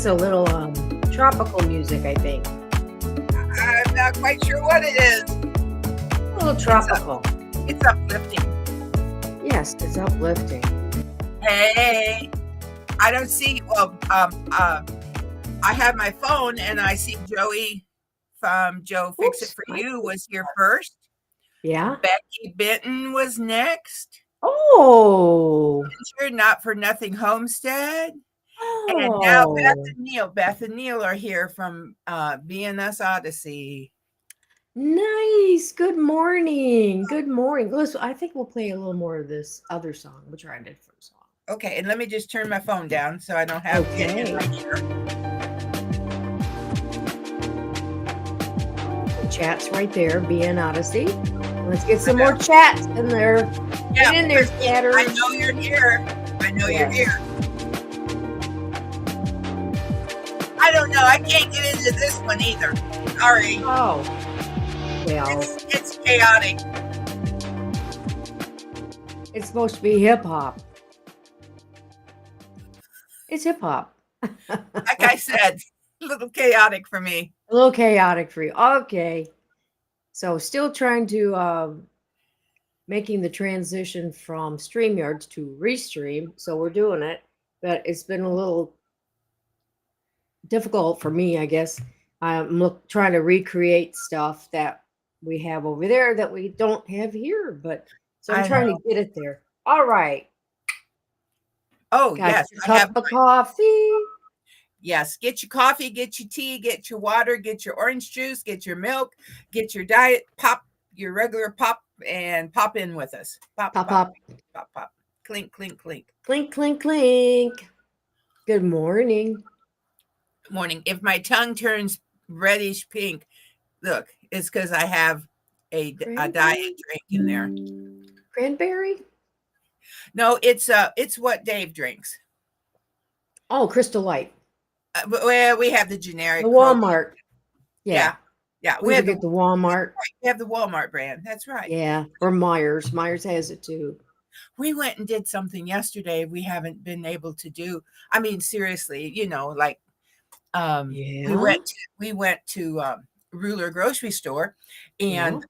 is a little tropical music, I think. I'm not quite sure what it is. A little tropical. It's uplifting. Yes, it's uplifting. Hey, I don't see. Well, I have my phone and I see Joey from Joe Fix It For You was here first. Yeah. Becky Benton was next. Oh. Not for Nothing Homestead. Oh. And now Beth and Neil are here from BNS Odyssey. Nice. Good morning. Good morning. Listen, I think we'll play a little more of this other song. We'll try a different song. Okay, and let me just turn my phone down so I don't have it in my ear. Chat's right there, BN Odyssey. Let's get some more chats in there. Yeah, get in there, chatter. I know you're here. I know you're here. I don't know. I can't get into this one either. Sorry. Oh. Well. It's chaotic. It's supposed to be hip hop. It's hip hop. Like I said, a little chaotic for me. A little chaotic for you. Okay. So still trying to making the transition from StreamYard to Restream. So we're doing it, but it's been a little difficult for me, I guess. I'm trying to recreate stuff that we have over there that we don't have here, but so I'm trying to get it there. All right. Oh, Got yes. Your cup of coffee. Yes. Get your coffee, get your tea, get your water, get your orange juice, get your milk, get your diet pop, your regular pop, and pop in with us. Pop, pop, pop, pop, pop. Clink, clink, clink. Clink, clink, clink. Good morning. Good morning. If my tongue turns reddish pink, look, it's because I have a diet drink in there. Cranberry? No, it's what Dave drinks. Oh, Crystal Light. Well, we have the generic. The Walmart. Yeah. We have the Walmart. We have the Walmart brand. That's right. Yeah, or Myers. Myers has it too. We went and did something yesterday we haven't been able to do. I mean, seriously, like we went to Ruler grocery store, and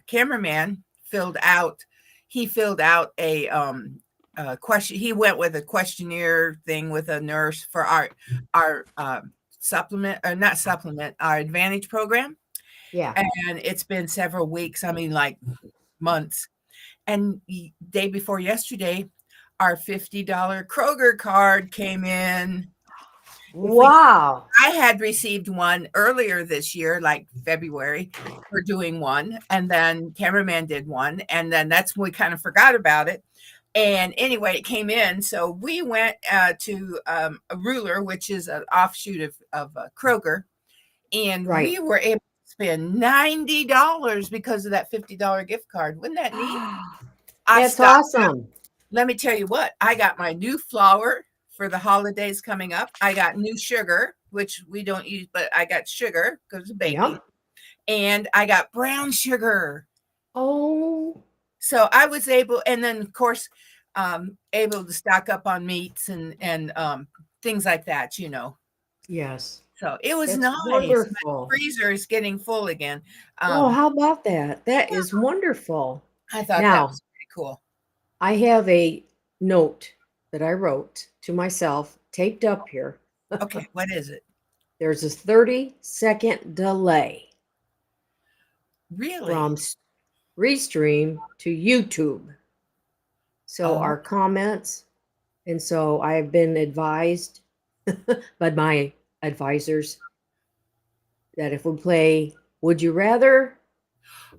cameraman filled out a question. He went with a questionnaire thing with a nurse for our our Advantage program. Yeah. And it's been several weeks. I mean, like months. And day before yesterday, our $50 Kroger card came in. Wow. I had received one earlier this year, like February, for doing one. And then cameraman did one. And then that's when we kind of forgot about it. And anyway, it came in. So we went to a Ruler, which is an offshoot of Kroger. And we were able to spend $90 because of that $50 gift card. Wouldn't that neat? That's awesome. Let me tell you what, I got my new flour for the holidays coming up. I got new sugar, which we don't use, but I got sugar because of baking. Yep. And I got brown sugar. Oh. So I was able, and then of course, able to stock up on meats and things like that, Yes. So it was nice. Wonderful. My freezer is getting full again. How about that? That is wonderful. I thought that was pretty cool. I have a note that I wrote to myself, taped up here. Okay, what is it? There's a 30-second delay. Really? From Restream to YouTube. So our comments, and so I have been advised by my advisors that if we play Would You Rather,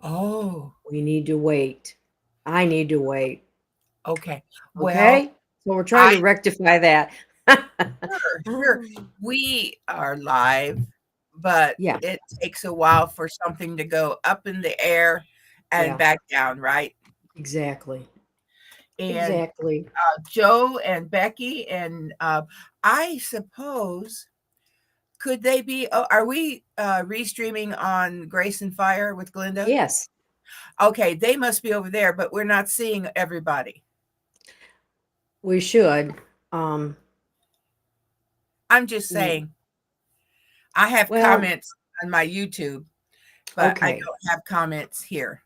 we need to wait. I need to wait. Okay. Okay. So we're trying to rectify that. Sure. We are live, but it takes a while for something to go up in the air and back down, right? Exactly. And Joe and Becky and I suppose, could they be? Are we restreaming on Grace and Fire with Glinda? Yes. Okay, they must be over there, but we're not seeing everybody. We should. I'm just Mm, saying, I have well, comments on my YouTube, but I okay. don't have comments here.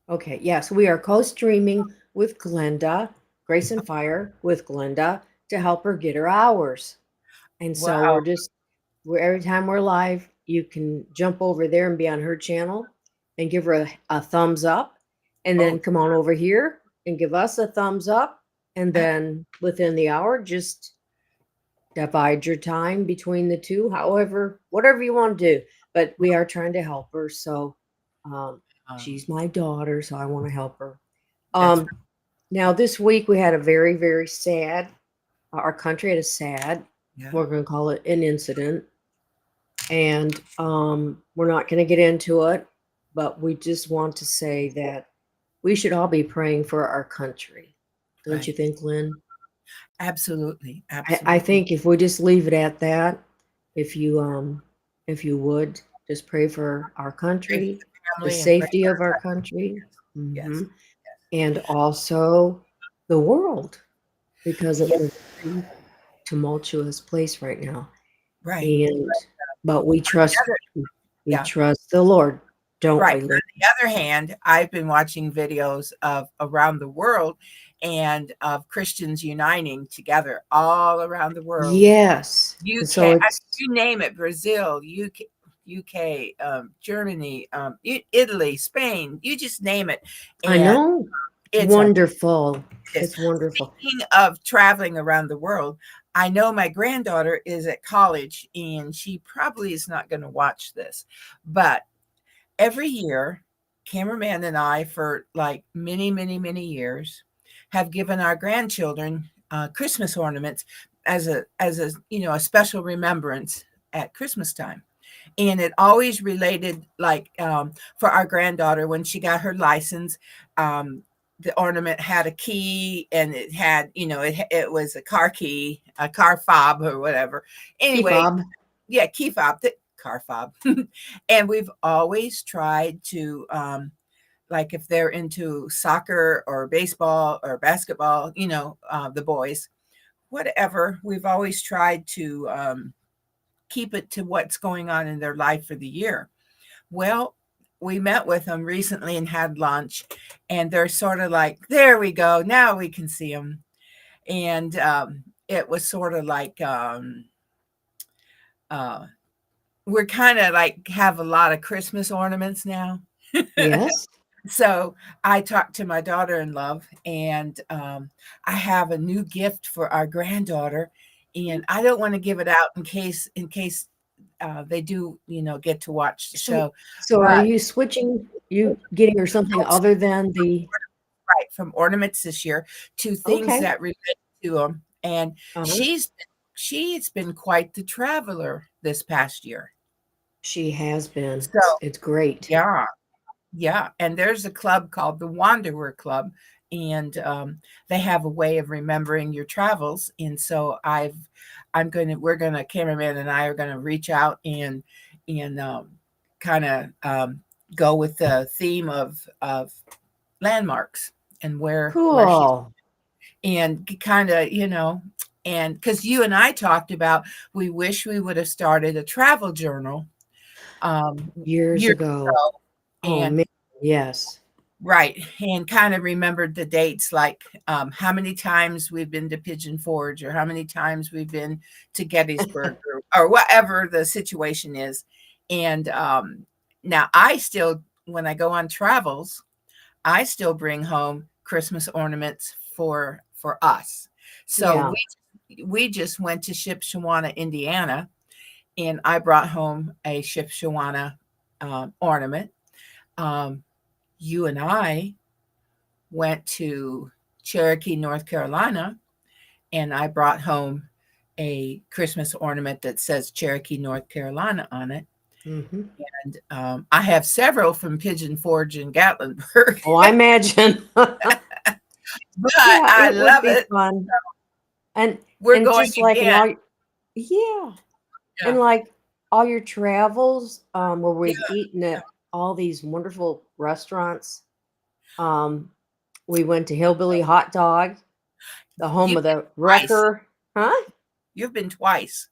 Okay. Yes, we are co-streaming with Glenda, Grace and Fire with Glenda to help her get her hours. And so Wow. we're every time we're live, you can jump over there and be on her channel and give her a thumbs up, and Oh, then come on over here and give us a thumbs up. And eh, then within the hour, just divide your time between the two, however, whatever you want to do. But we are trying to help her. So um, um, she's my daughter, so I want to help her. that's Um, Now, this week we had a very, very sad, our country had a sad, yeah, we're going to call it an incident. And we're not going to get into it, but we just want to say that we should all be praying for our country. Don't you right. think, Lynn? Absolutely, I absolutely. think if we just leave it at that, if if you would just pray for our Pray for country, the the family and pray safety for of our our country, yes, hmm yes, and also the world, because it's a very tumultuous place right now. right. And but we Yeah, trust the Lord, don't right. we, Lynn? On the other hand, I've been watching videos of around the world and of Christians uniting together all around the world. Yes. And so UK, it's you name it, Brazil, UK, Germany, Italy, Spain, you just name it. I And know. It's it's a wonderful. Yes. It's wonderful. Speaking of traveling around the world, I know my granddaughter is at college and she probably is not going to watch this, but every year, cameraman and I, for like many, many, many years, have given our grandchildren Christmas ornaments as a a special remembrance at Christmas time. And it always related like for our granddaughter when she got her license, the ornament had a key and it had it was a car key, a car fob or whatever. Key Anyway, fob. yeah, key fob, the car fob. And we've always tried to like if they're into soccer or baseball or basketball, the boys, whatever, we've always tried to keep it to what's going on in their life for the year. Well, we met with them recently and had lunch, and they're sort of like, there we go, now we can see them. And it was sort of like, uh, we're kind of like have a lot of Christmas ornaments now. Yes. So I talked to my daughter-in-law, and I have a new gift for our granddaughter, and I don't want to give it out in case they do, get to watch the So show. so are But you switching, you getting her something other than the right, from ornaments this year to things okay. that relate to them, and Uh-huh. she's been quite the traveler this past year. She has been. So It's great. yeah, yeah, and there's a club called the Wanderer Club, and they have a way of remembering your travels. And so we're gonna, cameraman and I are gonna reach out and kind of go with the theme of landmarks and where she Cool. and kind of and because you and I talked about we wish we would have started a travel journal um, Years years ago. ago Oh and man. Yes. right, and kind of remembered the dates, like how many times we've been to Pigeon Forge, or how many times we've been to Gettysburg, or whatever the situation is. And now I still, when I go on travels, I still bring home Christmas ornaments for us. So Yeah. we just went to Shipshewana, Indiana, and I brought home a Shipshewana ornament. Um, you and I went to Cherokee, North Carolina, and I brought home a Christmas ornament that says Cherokee, North Carolina on it. Hmm. And I have several from Pigeon Forge and Gatlinburg, Oh, I imagine. but Yeah, I it would love be it. fun. And We're and going just like in again. all yeah. And Yeah. like all your travels, where Yeah. we've eaten at all these wonderful restaurants. Um, we went to Hillbilly Hot Dog, the home You've of the been twice. wrecker. Huh? You've been twice.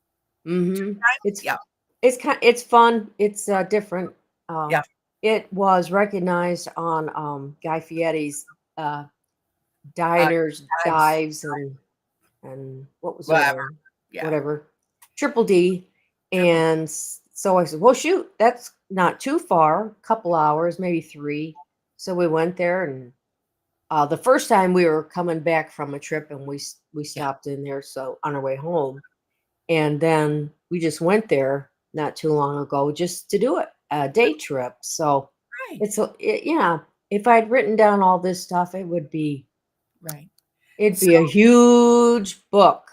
Mm-hmm. It's Yeah, it's fun. It's different. Uh, yeah, it was recognized on Guy Fieri's uh, uh, diners, dives, dives, and what was the other whatever, one? yeah, Whatever, Triple D. triple D, And so I said, well, shoot, that's not too far. A couple hours, maybe three. So we went there, and the first time we were coming back from a trip, and we yeah, stopped in there. So on our way home, and then we just went there not too long ago just to do it a day trip. So right, it's yeah. If I'd written down all this stuff, right. it'd So be a huge book.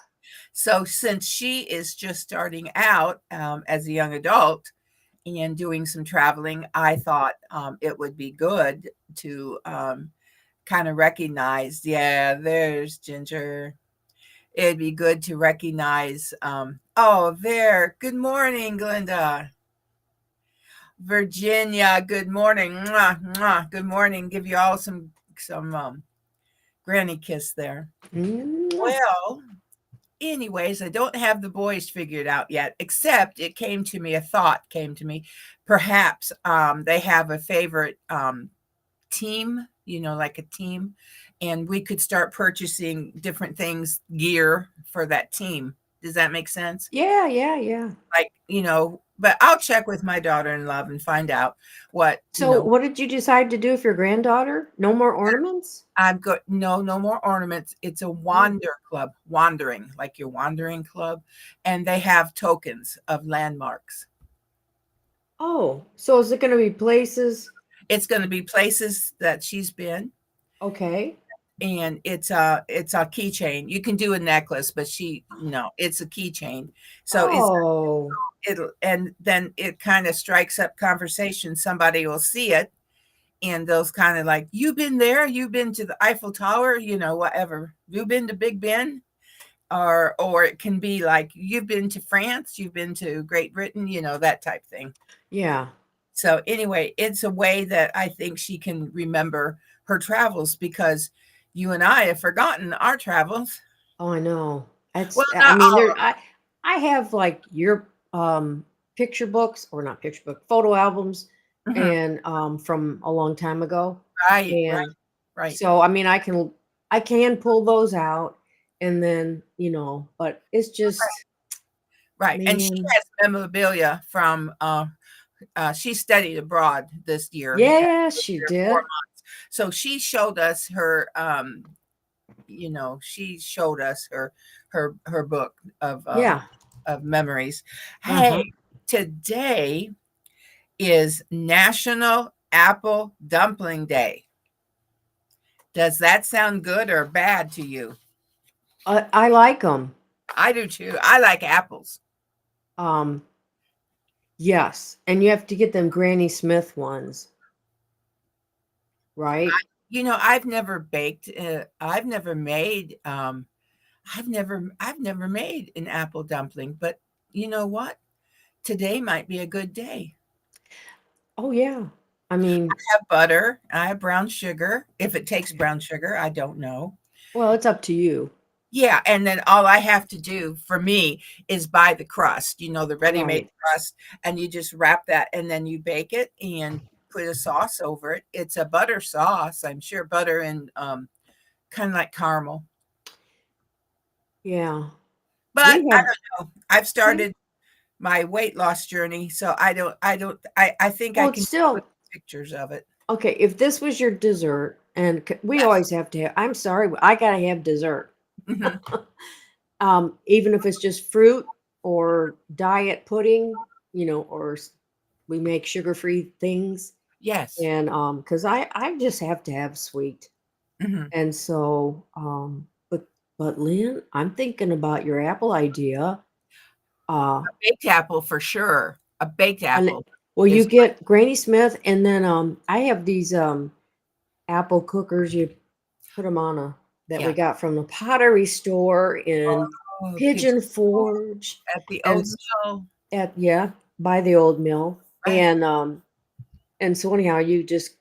so since she is just starting out, as a young adult and doing some traveling, I thought, it would be good to, kinda recognize, yeah, there's Ginger. It'd be good to recognize, oh, there. Good morning, Glenda. Virginia, good morning. Mwah, mwah. Good morning. Give you all some granny kiss there. Mwah. Well, anyways, I don't have the boys figured out yet, except it came to me, a thought came to me. Perhaps they have a favorite team, like a team, and we could start purchasing different things, gear for that team. Does that make sense? Yeah, yeah, yeah. Like, but I'll check with my daughter-in-law and find out what, So what did you decide to do with your granddaughter? No more ornaments? I'm good. No, no more ornaments. It's a Oh, wander club, wandering, like your wandering club, and they have tokens of landmarks. oh, so is it going to be places? It's going to be places that she's been, Okay. and it's a keychain. You can do a necklace, but no, it's a keychain. So Oh, it'll and then it kind of strikes up conversation. Somebody will see it, and those kind of like, you've been there, you've been to the Eiffel Tower, whatever. You've been to Big Ben, or it can be like, you've been to France, you've been to Great Britain, that type thing. yeah. So anyway, it's a way that I think she can remember her travels, because you and I have forgotten our travels. Oh, I know. Well, I not mean, all there of I have like your picture books, or not picture book, photo albums, them. Mhm. and from a long time ago. Right, right, And right, so I mean, I can pull those out, and then, but it's just, right. And she man. has memorabilia from she studied abroad this year. Yeah, she did. So she showed us her she showed us her book Yeah. of memories. Uh-huh. Hey, today is National Apple Dumpling Day. Does that sound good or bad to you? I like them. I do too. I like apples. Um, yes, and you have to get them Granny Smith ones, right? I've never baked. I've never made an apple dumpling, but you know what? Today might be a good day. Oh yeah. I mean, I have butter. I have brown sugar. If it takes brown sugar, I don't know. well, it's up to you. Yeah, and then all I have to do for me is buy the crust, the ready-made Right. crust, and you just wrap that, and then you bake it and put a sauce over it. It's a butter sauce, I'm sure, butter and kind of like caramel. Yeah. But We I have don't know. I've we started my weight loss journey, so I think I well, can it's put still pictures of it. okay. If this was your dessert, and we Yes. always have to have, I'm sorry, but I gotta have dessert. Mhm. Even if it's just fruit or diet pudding, or we make sugar-free things, Yes. and because I just have to have sweet. Mhm. And so, but Lynn, I'm thinking about your apple idea. Uh, Baked apple for sure. A baked and apple well, you is get Granny Smith, and then I have these apple cookers. You put them on a that we yeah. got from the pottery store in Oh, pigeon Pigeon Forge, at the and old mill. at yeah, by the old mill, Right, and so anyhow, you just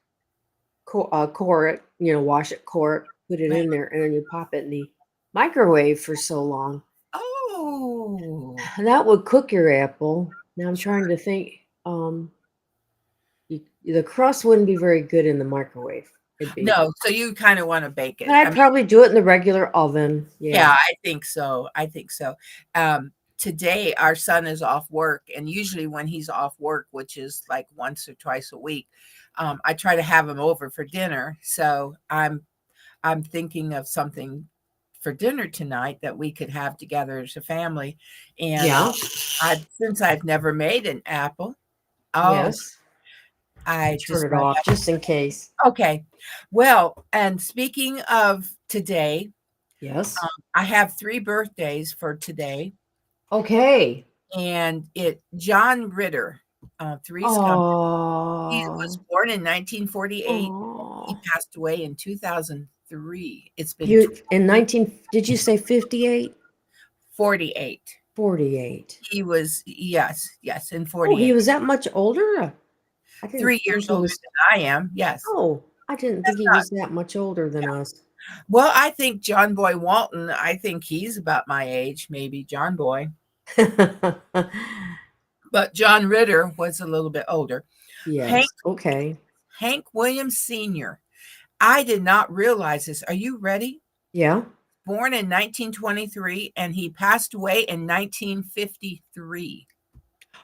core it, wash it, core it, put it right. in there, and then you pop it in the microwave for so long. Oh. That would cook your apple. Now I'm Sure. trying to think. The crust wouldn't be very good in the microwave. It'd be, No, so you kinda wanna bake but it. I I'd mean, probably do it in the regular oven. yeah, Yeah. I think so, I think so. Today, our son is off work, and usually when he's off work, which is, like, once or twice a week, I try to have him over for dinner, so I'm thinking of something for dinner tonight that we could have together as a family, and, Yeah. I've never made an apple. Oh, Yes. I Turn just it might off have just in case. okay. Well, and speaking of today, Yes. I have 3 birthdays for today, Okay. and John Ritter, three's coming. He was Oh. born in 1948, and he Oh. passed away in 2003. It's been You in 19, did you say 58? 48. 48. He was yes, in Oh, he 48. was that much older? I didn't 3 think years he older was. than I am, yes. Oh, I didn't think That's he not was that much older than us. well, I think John Boy Walton, I think he's about my age, maybe John Boy, but John Ritter was a little bit older. Hank Yes. Okay. Hank Williams Sr. I did not realize this. Are you ready? Yeah. Born in 1923 and he passed away in 1953.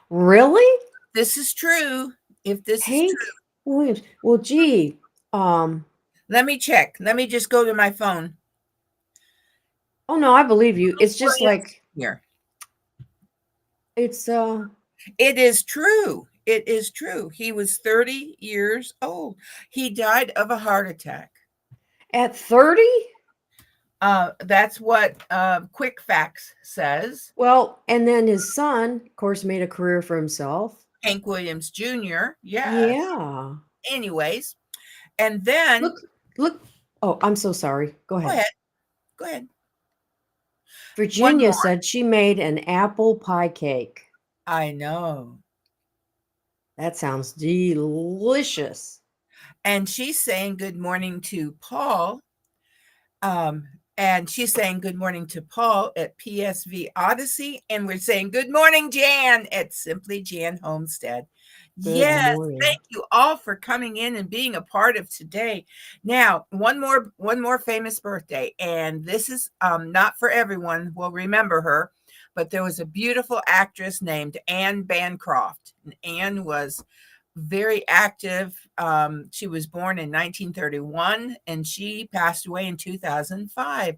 Really? This is true. If this is true, Hank Williams. Well, gee. Um. let me check. Let me just go to my phone. Oh no, I believe you. Hank It's just Williams like Sr. it's It is true. It is true. He was 30 years old. He died of a heart attack. at 30. That's what Quick Facts says. Well, and then his son, of course, made a career for himself. Hank Williams Jr. Yes. Yeah. Anyways, and then Look, look. Oh, I'm so sorry. Go go ahead. ahead. Go ahead. One Virginia more. said she made an apple pie cake. I know. That sounds delicious. And she's saying good morning to Paul. Um, and she's saying good morning to Paul at PSV Odyssey. And we're saying good morning, Jan, at Simply Jan Homestead. Good Yes, morning. thank you all for coming in and being a part of today. Now, one more famous birthday, and this is not for everyone will remember her, but there was a beautiful actress named Anne Bancroft. And Anne was very active. She was born in 1931 and she passed away in 2005.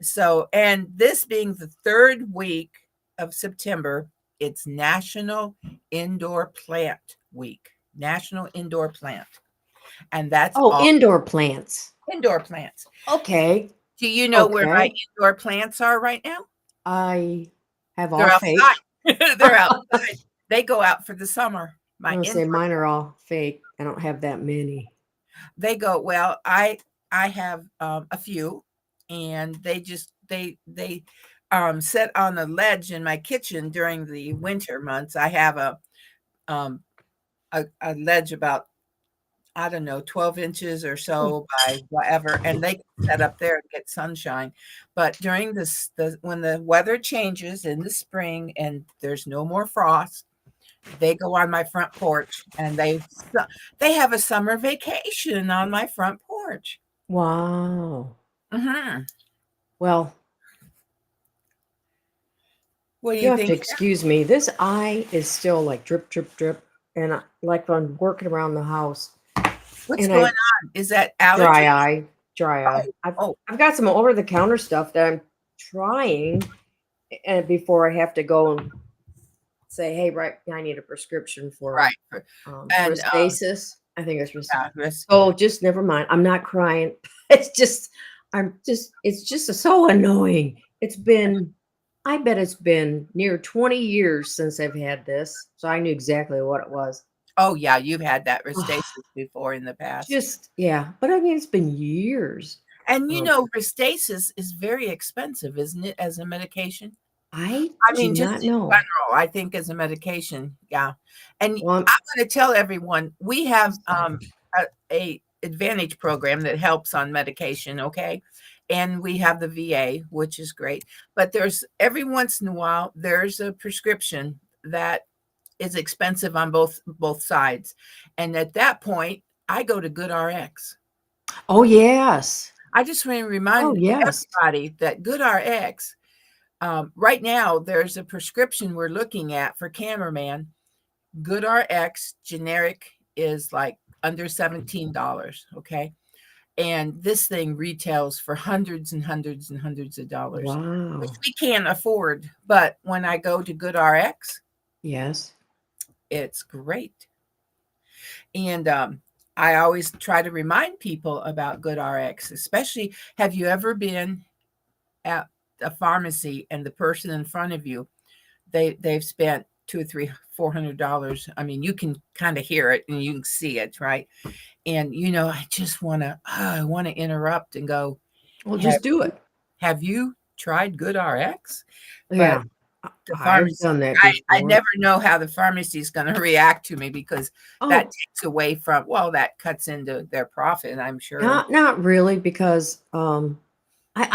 So, and this being the third week of September, it's National Indoor Plant Week. National Indoor Plant. And that's Oh, all indoor plants. indoor plants. Okay. Do you know where my Okay. indoor plants are right now? I have They're all outside. fake. They're I'm outside. They go out for the summer. My gonna say indoor mine are all fake. I don't have that many. they go, well, I have a few and they sit on a ledge in my kitchen during the winter months. I have um a ledge about I don't know 12 inches or Hmm. so by whatever, and they can set up there and get sunshine. But during the when the weather changes in the spring and there's no more frost, they go on my front porch and they have a summer vacation on my front porch. Wow. Mhm. Well, What do you you have to think? excuse me. This eye is still like drip, drip, drip, and like I'm working around the house, What's and going I on? Is that allergy? dry eye, dry eye. Oh, oh, I've got some over the counter stuff that I'm trying, and before I have to go and say, hey, right, I need a prescription for right. And, Restasis. I think it's Restasis. yeah, this Oh, just never mind. I'm not crying. It's just, it's just so annoying. It's been, I bet it's been near 20 years since I've had this. So I knew exactly what it was. oh, yeah, you've had that Restasis before in the past. Just, yeah. But I mean, it's been years. And, Um, Restasis is very expensive, isn't it, as a medication? I I do mean, just not in know. general, I think as a medication, yeah. And Well, I'm gonna tell everyone, we I'm have, sorry. a Advantage program that helps on medication, okay? And we have the VA, which is great. But there's every once in a while there's a prescription that is expensive on both sides. And at that point, I go to GoodRx. Oh, yes. I just want to Oh, remind yes. everybody that GoodRx, right now, there's a prescription we're looking at for Cameraman. GoodRx generic is like under $17, okay? And this thing retails for hundreds and hundreds and hundreds of dollars, which Wow. we can't afford. But when I go to GoodRx, Yes. it's great. And I always try to remind people about GoodRx, especially, have you ever been at a pharmacy and the person in front of you, they've spent two or three, $400. I mean, you can kind of hear it and you can see it, right? And I just I want to interrupt and go, Well, have, just do it. have you tried GoodRx? But Yeah. the I've pharmacy, done that I before. never know how the pharmacy is going to react to me, because that Oh, takes away from, well, that cuts into their profit, I'm sure. not really, because I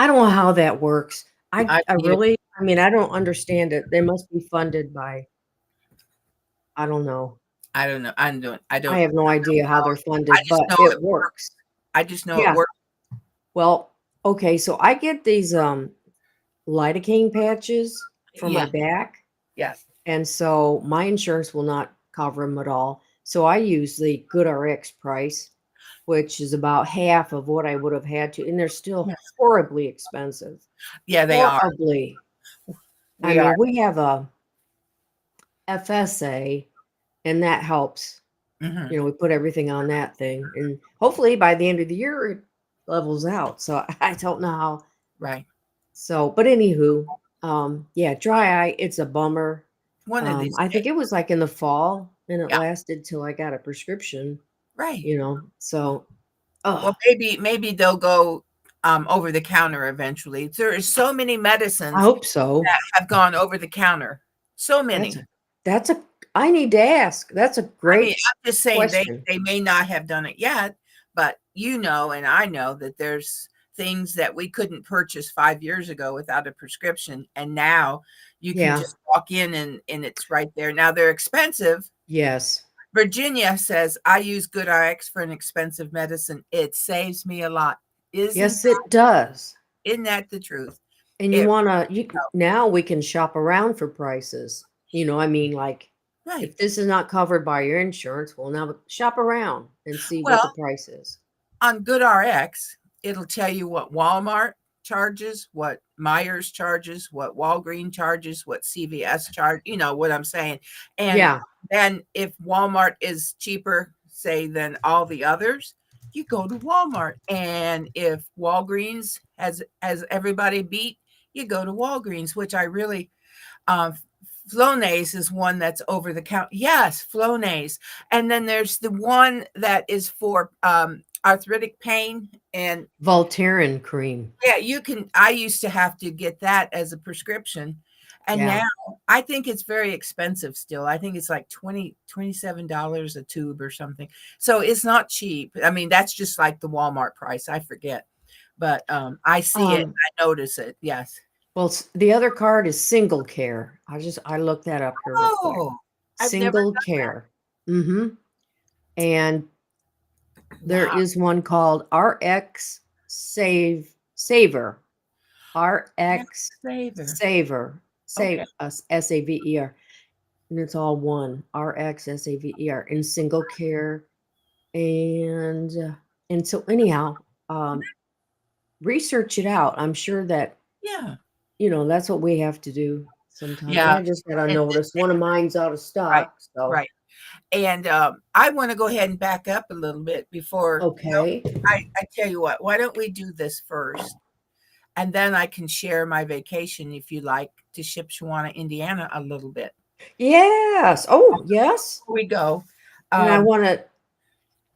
don't know how that works. I I mean, really, I mean, I don't understand it. They must be funded by, I don't know. I don't know. I I don't have no idea how know. they're I funded, just but know it it works. works. I just know it Yeah. works. Well, okay, so I get these lidocaine patches for my Yeah. back, Yes. and so my insurance will not cover them at all. So I use the GoodRx price, which is about half of what I would have had to, and they're still Yes. horribly expensive. Yeah, they are. Horribly. I We are. mean, we have a FSA, and that helps. Mhm. We put everything on that thing, and hopefully by the end of the year it levels out. So I don't know how. Right. So, but anywho, yeah, dry eye, it's a bummer. One of these I think days. it was like in the fall, and it Yeah. lasted till I got a prescription. Right. So, Well, oh, maybe they'll go over the counter eventually. There are so many I medicines hope so. that have gone over the counter. So That's many. a that's a I need to ask. That's a I mean, great I'm just saying question. they may not have done it yet, but and I know that there's things that we couldn't purchase 5 years ago without a prescription, and now you can Yeah. just walk in and it's right there. Now they're expensive. Yes. Virginia says, "I use GoodRx for an expensive medicine. It saves me a lot." Yes, it does. Isn't that the truth? And It now we can shop around for prices. I mean, like, Right. if this is not covered by your insurance, well, now shop around and see what Well, the price is. on GoodRx, it'll tell you what Walmart charges, what Myers charges, what Walgreens charges, what CVS charge, you know what I'm saying? And Yeah. then if Walmart is cheaper, say, than all the others, you go to Walmart. And if Walgreens has everybody beat, you go to Walgreens, which I really Flonase is one that's over the counter. Yes, Flonase. And then there's the one that is for arthritic pain. And Voltaren cream. yeah, I used to have to get that as a prescription. And Yeah. now I think it's very expensive still. I think it's like $27 a tube or something. So it's not cheap. I mean, that's just like the Walmart price. I forget. But I see it. Um, I notice it. Yes. well, the other card is Single Care. I looked that up here real quick. Oh, I've never Single done that. Care. And there Wow. is one called RX Saver. RX Saver. Saver. Okay. SAVER. And it's all one. RX SAVER in Single Care. And so anyhow, research it out. I'm sure that Yeah. that's what we have to do sometimes. And Yeah. I just got a And notice one of mine's out of right, stock. So right. And I want to go ahead and back up a little bit before okay. I tell you what, why don't we do this first? And then I can share my vacation, if you like, to Shipshewana, Indiana a little bit. Yes. Oh, yes. Here we go. And I want to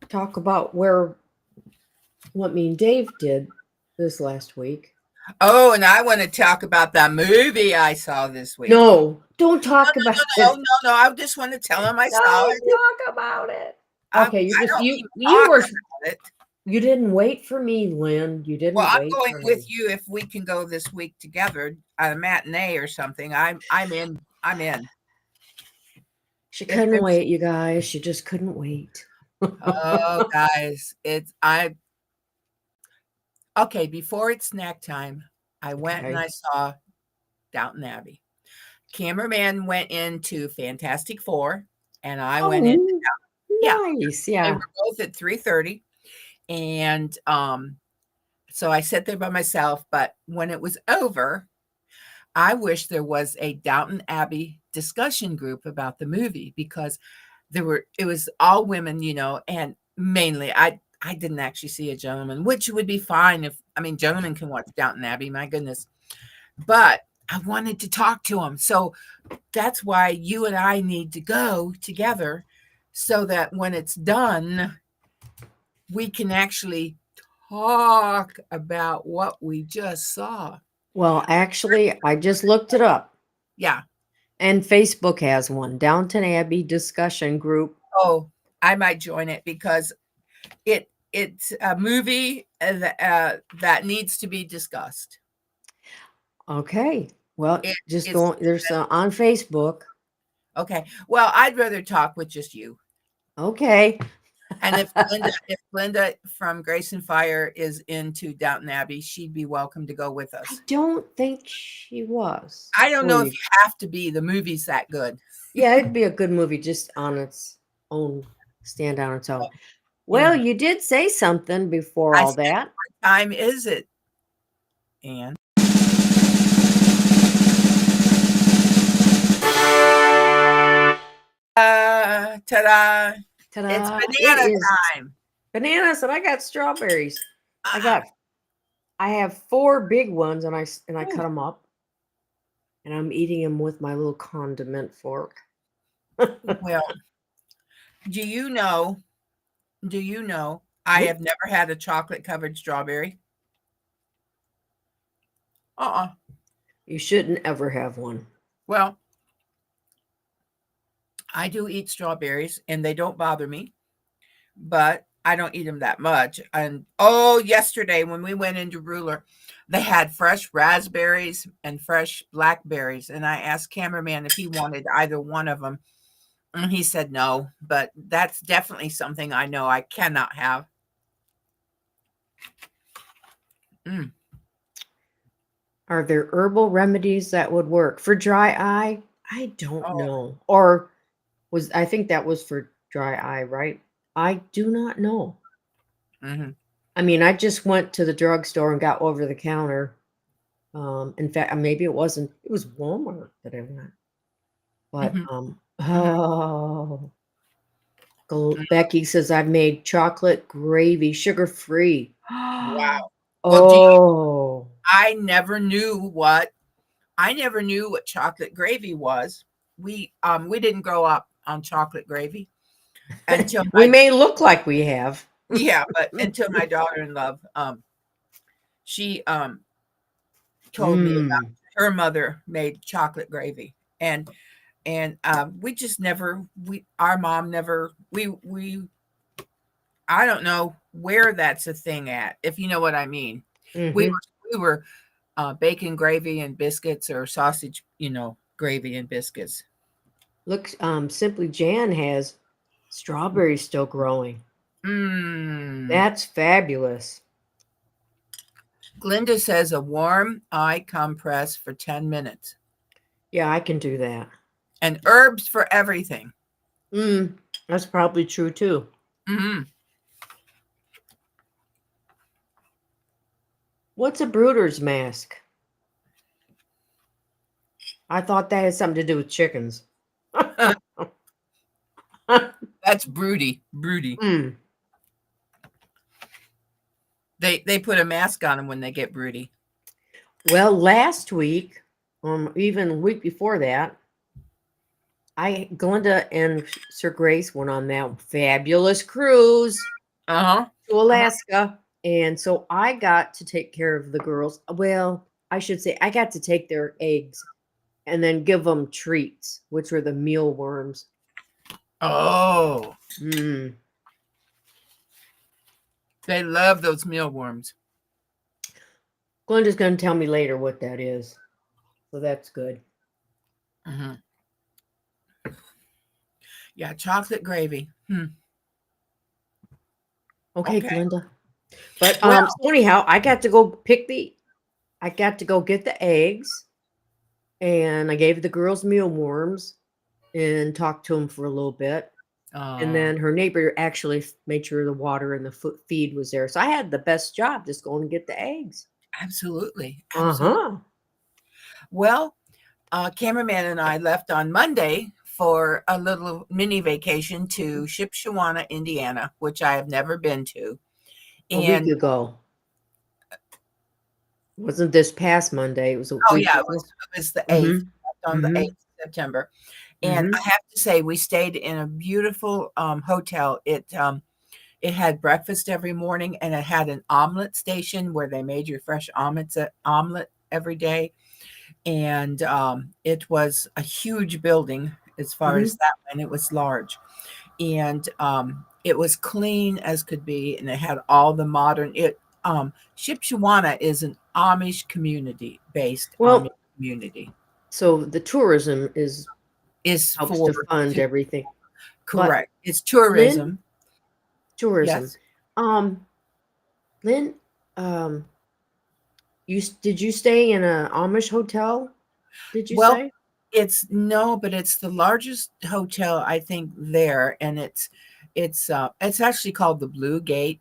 talk about what me and Dave did this last week. Oh, and I want to talk about that movie I saw this week. No, don't talk about it. No. I just want to tell him I saw it. Don't talk about it. I Okay, don't you even were talk about it. You didn't wait for me, Lynn. You Well, didn't I'm wait going for with me. you if we can go this week together, a matinee or something. I'm in. I'm in. She If couldn't there's wait, you guys. She just couldn't wait. oh guys, it's I okay, before it's snack time, I went and Okay. I saw Downton Abbey. Cameraman went into Fantastic Four, and I went in. Oh, Yeah, nice. they Yeah. were both at 3:30, and so I sat there by myself. But when it was over, I wish there was a Downton Abbey discussion group about the movie because it was all women, and mainly I didn't actually see a gentleman, which would be fine if I mean gentlemen can watch Downton Abbey, my goodness. But I wanted to talk to him. So that's why you and I need to go together so that when it's done, we can actually talk about what we just saw. Well, actually, I just looked it up, Yeah. and Facebook has one, Downton Abbey discussion group. Oh, I might join it because it's a movie that needs to be discussed. Okay. Well, It, just it's go. There's on Facebook. okay. Well, I'd rather talk with just you. Okay. And if Linda from Grace and Fire is into Downton Abbey, she'd be welcome to go with I us. don't think she was. I don't know if Believe. you have to be. The movie's that good. Yeah, it'd be a good movie just on its own, stand on its own. You Well, know, you did say something before I all said, that. what time is it, Anne? Ta-da! It's Ta-da! It banana is time. bananas, and I got strawberries. I Ah, got. I have 4 big ones, and I cut ooh, them up, and I'm eating them with my little condiment fork. well, do you know? Do you know? I Oop, have never had a chocolate covered strawberry. Uh-uh. you shouldn't ever have one. Well, I do eat strawberries and they don't bother me, but I don't eat them that much. And oh, yesterday when we went into Ruler, they had fresh raspberries and fresh blackberries. And I asked cameraman if he wanted either one of them. And he said no, but that's definitely something I know I cannot have. Mm. Are there herbal remedies that would work for dry eye? I don't Oh, know. Or I think that was for dry eye, right? I do not know. mhm, I mean, I just went to the drugstore and got over the counter. In fact, maybe it wasn't. It was Walmart that I went. But mhm, mhm, oh, mhm. Becky says I've made chocolate gravy, sugar free. Wow. Well, Oh, I never knew what chocolate gravy was. We didn't grow up on chocolate gravy until we my may look like we have. yeah, but until my daughter-in-law she told me about Mm. her mother made chocolate gravy and we just never we our mom never we I don't know where that's a thing at, if you know what I mean. We Hmm. were we were bacon gravy and biscuits or sausage, gravy and biscuits. Look, Simply Jan has strawberries still growing. Mm. That's fabulous. Glinda says a warm eye compress for 10 minutes Yeah, I can do that. and herbs for everything. Mm, that's probably true too. Hmm. What's a brooder's mask? I thought that had something to do with chickens. That's broody, broody. Mm. They put a mask on them when they get broody. Well, last week, even a week before that, Glenda and Sir Grace went on that fabulous cruise Uh-huh. to Uh-huh. Alaska. And so I got to take care of the girls. Well, I should say I got to take their eggs and then give them treats, which were the mealworms. Oh. Mm. They love those mealworms. Glenda's going to tell me later what that is. So that's good. Hmm. Yeah, chocolate gravy. Okay, Okay. Glenda. But Well, so anyhow, I got to go get the eggs, and I gave the girls mealworms and talked to them for a little bit. And uh, then her neighbor actually made sure the water and the feed was there. So I had the best job just going to get the eggs. absolutely, absolutely. Uh-huh. Well, cameraman and I left on Monday for a little mini vacation to Shipshewana, Indiana, which I have never been to. A week And ago. Wasn't this past Monday. It was a oh week yeah, before. it was the 8th, Mhm. on the Mhm. 8th of September. And I Mhm. have to say, we stayed in a beautiful hotel. It had breakfast every morning, and it had an omelet station where they made your fresh omelet every day. And it was a huge building as far as Mhm. that went. It was large, and it was clean as could be, and it had all the modern. Shipshewana is an Amish community, based Amish Well, community. so the tourism is Is helps for to fund everything. But correct. It's Lynn, tourism. tourism. Yes. Um, Lynn, did you stay in a Amish hotel? Did you Well, say? it's no, but it's the largest hotel I think there, and it's actually called the Okay.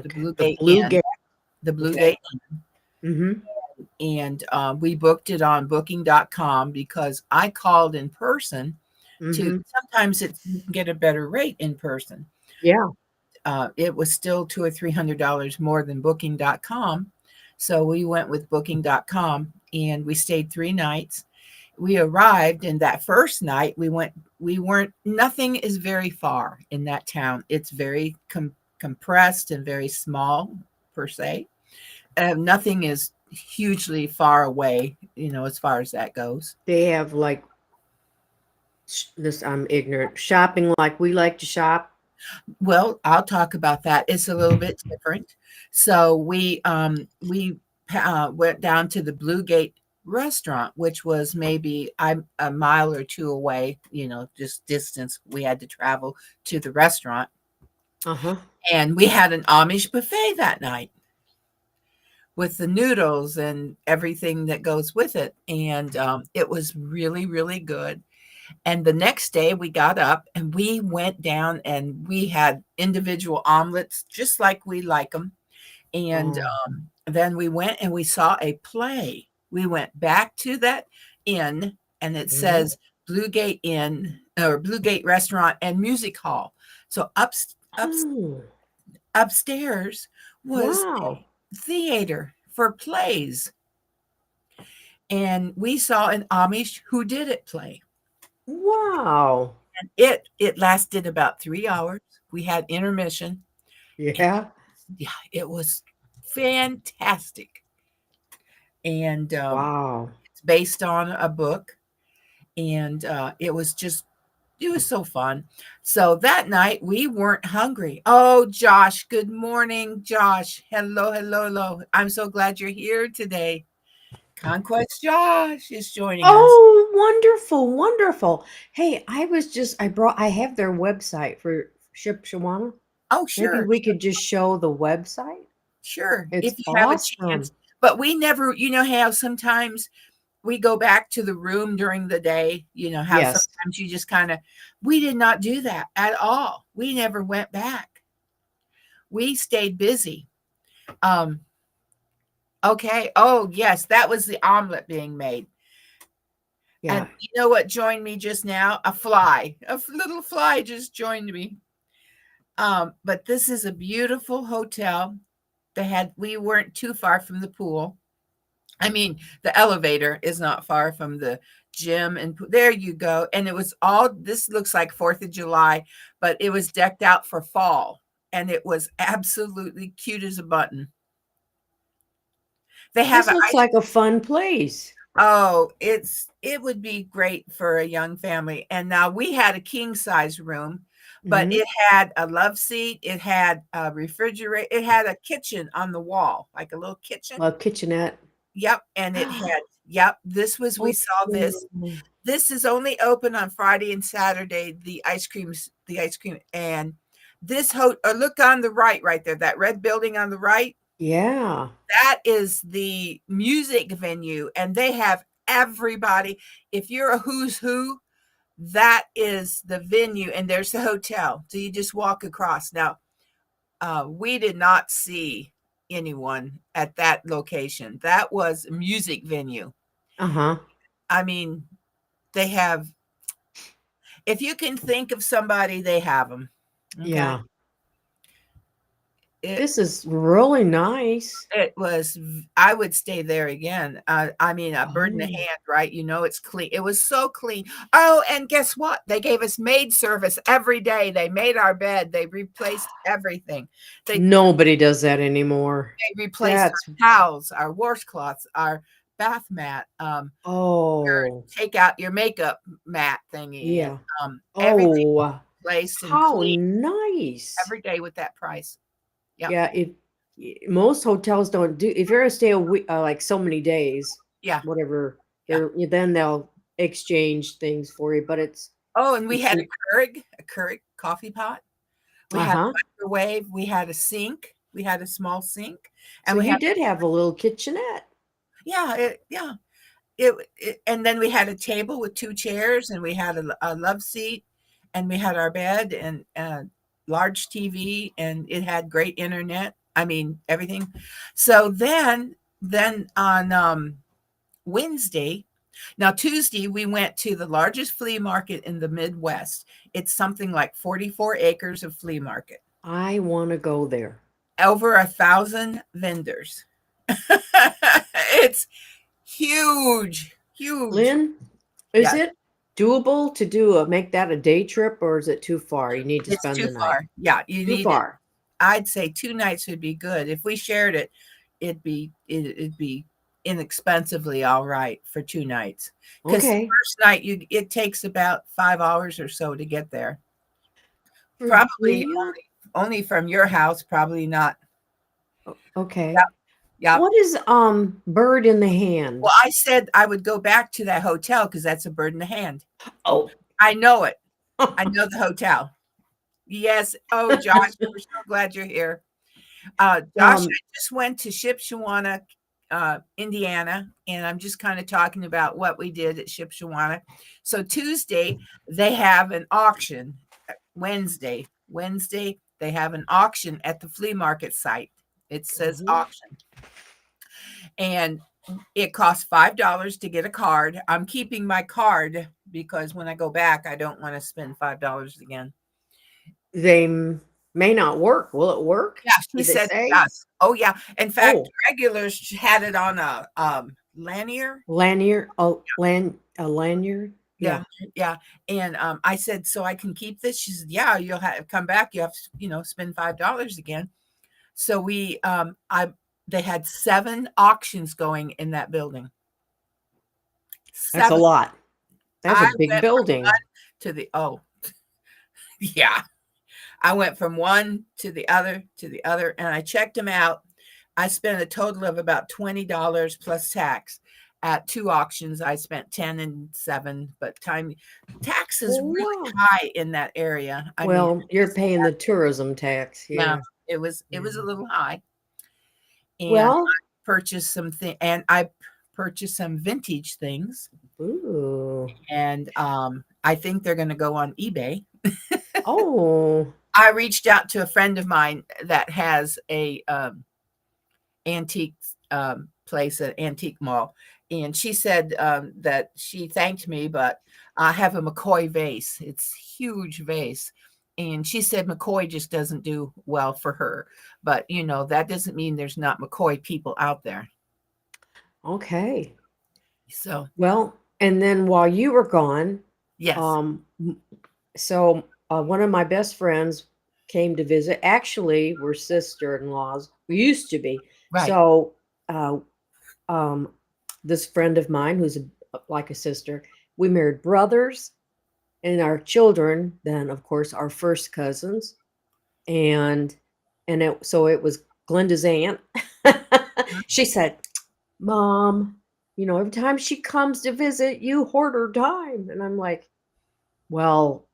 Blue The Gate Blue Inn, Gate. the Blue Okay. Gate, Mhm. and we booked it on Booking.com because I called in person to. Mhm. Sometimes you can get a better rate in person. Yeah. It was still $200 or $300 more than Booking.com, so we went with Booking.com, and we stayed 3 nights. We arrived, and that first night we weren't nothing is very far in that town. It's very compressed and very small per se. Nothing is hugely far away, as far as that goes. They have like this. I'm ignorant. Shopping like we like to shop. Well, I'll talk about that. It's a little bit different. So we went down to the Blue Gate restaurant, which was maybe a mile or two away, just distance we had to travel to the restaurant. Uh huh. And we had an Amish buffet that night with the noodles and everything that goes with it. And it was really, really good. And the next day we got up and we went down and we had individual omelets just like we like them. And Oh. then we went and we saw a play. We went back to that inn, and it Mhm. says Blue Gate Inn or Blue Gate Restaurant and Music Hall. So up Oh. upstairs was Wow. a theater for plays. And we saw an Amish Who Did It play. Wow. And it lasted about 3 hours. We had intermission. Yeah. Yeah, it was fantastic. And Wow. it's based on a book, and it was so fun. So that night we weren't hungry. Oh, Josh, good morning, Josh. Hello, hello, hello. I'm so glad you're here today. Conquest Josh is joining us. Oh, wonderful, wonderful. Hey, I have their website for Shipshewana. Oh, Maybe sure, we could just show the website. sure. It's If you have a chance. awesome. But we never, how sometimes we go back to the room during the day, how Yes. sometimes you just kind of, we did not do that at all. We never went back. We stayed busy. Um, okay. Oh, yes, that was the omelet being made. And Yeah. you know what joined me just now? A fly. Little fly just joined me. But this is a beautiful hotel. We weren't too far from the pool. I mean, the elevator is not far from the gym, and there you go. And this looks like 4th of July, but it was decked out for fall, and it was absolutely cute as a button. They have This a looks like a fun place. Oh, it would be great for a young family. And now we had a king size room, but Mhm. it had a love seat, it had a refrigerator, it had a kitchen on the wall, like a little kitchen. A kitchenette. Yep, and it had yep, this was we Oh. saw this. This is only open on Friday and Saturday, the ice cream, and this look on the right there, that red building on the right, Yeah. that is the music venue, and they have everybody. If you're a who's who, that is the venue, and there's the hotel. So you just walk across. Now, we did not see anyone at that location. That was a music venue. Uh-huh. I mean, they have, if you can think of somebody, they have them. Okay. Yeah. It This is really nice. it was, I would stay there again. I mean, a bird in the Oh. hand, right? You know, it's clean. It was so clean. Oh, and guess what? They gave us maid service every day. They made our bed. They replaced everything. They Nobody does that anymore. they replaced That's our towels, our washcloths, our bath mat, oh, take out your makeup mat thingy, and yeah. everything Oh, placed and how clean nice. every day with that price. Yep. Yeah, most hotels don't do if you're gonna stay a week, like so many days, Yeah. whatever, Yeah. then they'll exchange things for you, but Oh, and we it's had a Keurig coffee pot. We had uh-huh. a microwave. We had a sink. We had a small sink, So and we you had did have a little kitchenette. yeah. It and then we had a table with 2 chairs, and we had a love seat, and we had our bed and a large TV, and it had great internet. I mean, everything. So then on, Wednesday now Tuesday, we went to the largest flea market in the Midwest. It's something like 44 acres of flea market. I wanna go there. Over 1,000 vendors. It's huge, huge. Lynn, is Yes. it doable to make that a day trip, or is it too far? You need to It's spend too the night. far. Yeah, you Too need it. far. I'd say 2 nights would be good. If we shared it, it'd be inexpensively all right for 2 nights. Because the Okay. first night, it takes about 5 hours or so to get there. Probably Virginia? only from your house, probably not. Okay. Yep, yep. What is bird in the hand? Well, I said I would go back to that hotel because that's a bird in the hand. Oh. I know it. I know the hotel. Yes. Oh, Josh, we're so glad you're here. Josh, um I just went to Shipshewana, Indiana, and I'm just kind of talking about what we did at Shipshewana. So Tuesday, they have an auction. Wednesday, they have an auction at the flea market site. It says mhm. auction. And it costs $5 to get a card. I'm keeping my card because when I go back, I don't want to spend $5 again. They may not work. Will it work? Yeah, she Did they said say? yes. Oh, yeah. In fact, Oh, regulars had it on a lanyard. lanyard. Oh, a lanyard. Yeah, Yeah. yeah. And I said, so I can keep this. She said, yeah, you'll have come back. You have to, spend $5 again. So they had 7 auctions going in that building. That's a 7. lot. That's a I big went from building. 1 to the yeah. I went from one to the other, and I checked them out. I spent a total of about $20 plus tax. At 2 auctions, I spent 10 and 7, but tax is Oh, really wow. high in that area. I mean, Well, you're paying the tourism tax. yeah, Yeah. it was a Yeah. little high. And Well, I purchased some vintage things, ooh. and I think they're going to go on eBay. Oh. I reached out to a friend of mine that has a antique place, an antique mall, and she said that she thanked me, but I have a McCoy vase. It's huge vase. And she said McCoy just doesn't do well for her. But, that doesn't mean there's not McCoy people out there. Okay. So, Well, and then while you were gone, yes, um, so one of my best friends came to visit. Actually, we're sister-in-laws. We used to be. right. So, um, this friend of mine, like a sister, we married brothers, and our children then, of course, our first cousins, and it was Glenda's aunt. She said, "Mom, every time she comes to visit, you hoard her time." And I'm like, "Well,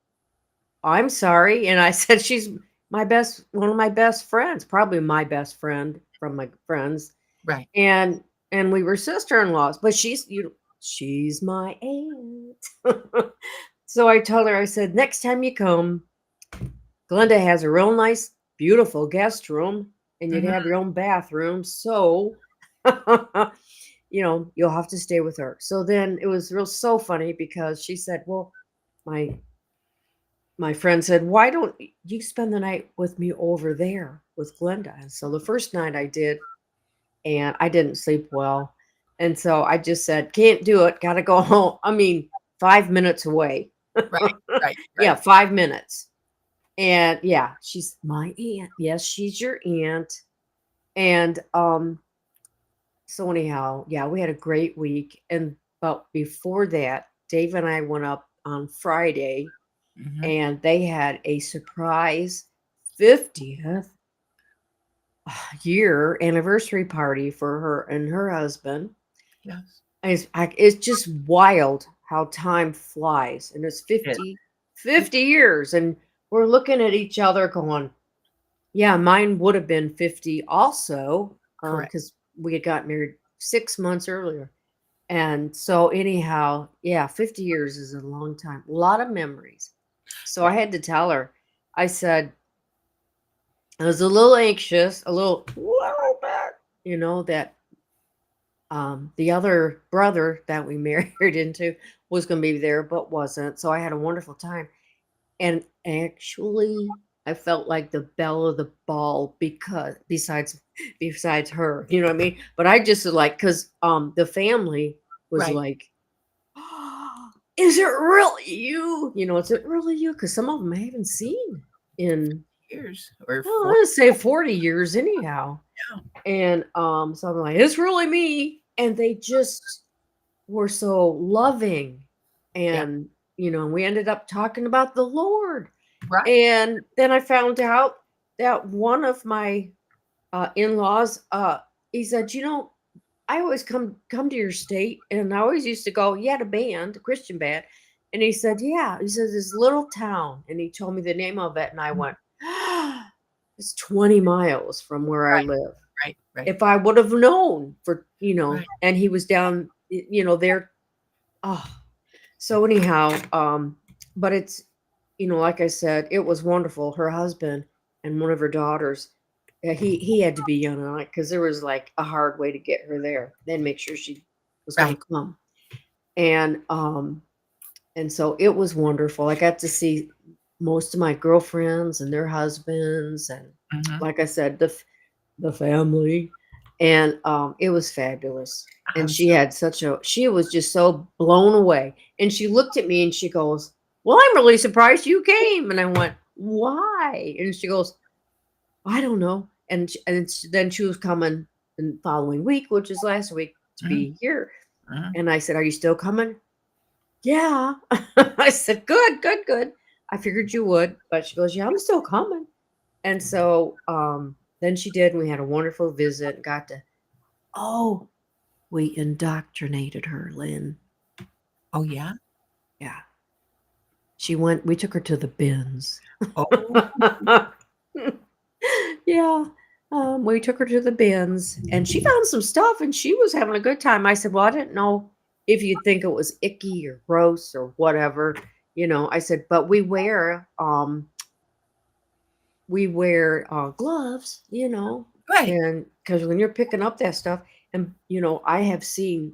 I'm sorry." And I said, "She's one of my best friends, probably my best friend from my friends, Right. and we were sister-in-laws, but she's my aunt." So I told her, I said, "Next time you come, Glenda has a real nice, beautiful guest room, and you'd Mhm. have your own bathroom. So, you'll have to stay with her." So then it was so funny because she said, "Well, my my friend said, why don't you spend the night with me over there with Glenda?" And so the first night I did, and I didn't sleep well. And so I just said, "Can't do it. Got to go home." I mean, 5 minutes away. Right, right, Yeah, right, 5 minutes. And yeah, she's my aunt. Yes, she's your aunt. And so anyhow, yeah, we had a great week. And but before that, Dave and I went up on Friday, mhm, and they had a surprise 50th year anniversary party for her and her husband. yes, And it's just wild how time flies. And it's it 50 years. And we're looking at each other going, yeah, mine would have been 50 also, correct, because we had got married 6 months earlier. And so, anyhow, yeah, 50 years is a long time, a lot of memories. So I right, had to tell her, I said, I was a little anxious, little bit, that the other brother that we married into was going to be there, but wasn't. So I had a wonderful time. And actually, I felt like the belle of the ball because besides her, you know what I mean? But I just like because the family was right. like, "Oh, is it really you? Is it really you?" Because some of them I haven't seen in, Years or oh, 4. let's say 40 years anyhow. Yeah, And so I'm like, "It's really me." And they just were so loving. yeah, And we ended up talking about the Lord. right, And then I found out that one of my in-laws, he said, "I always come to your state, and I always used to go. You had a band, a Christian band." And he said, "Yeah." He says, "This little town," and he told me the name of it, and I mhm, went, "It's 20 miles from where I right, live." right, right, If I would have known right, and he was down, there. Oh, so anyhow, but it's, like I said, it was wonderful. Her husband and one of her daughters, he had to be young on it because there was like a hard way to get her there. Then make sure she was going right, to come, and so it was wonderful. I got to see most of my girlfriends and their husbands, and mhm. like I said, the family, and it was fabulous. And I'm so she was just so blown away. And she looked at me and she goes, "Well, I'm really surprised you came." And I went, "Why?" And she goes, "I don't know." Then she was coming the following week, which is last week, to mhm, be here. mhm, And I said, "Are you still coming?" "Yeah." I said, "Good, good, good. I figured you would." But she goes, "Yeah, I'm still coming." And so then she did, and we had a wonderful visit and got to, oh, we indoctrinated her, Lynn. oh, yeah? Yeah. We took her to the bins. Oh, Yeah. We took her to the bins and she found some stuff and she was having a good time. I said, "Well, I didn't know if you'd think it was icky or gross or whatever." I said, "But we wear gloves, right, and because when you're picking up that stuff, and I have seen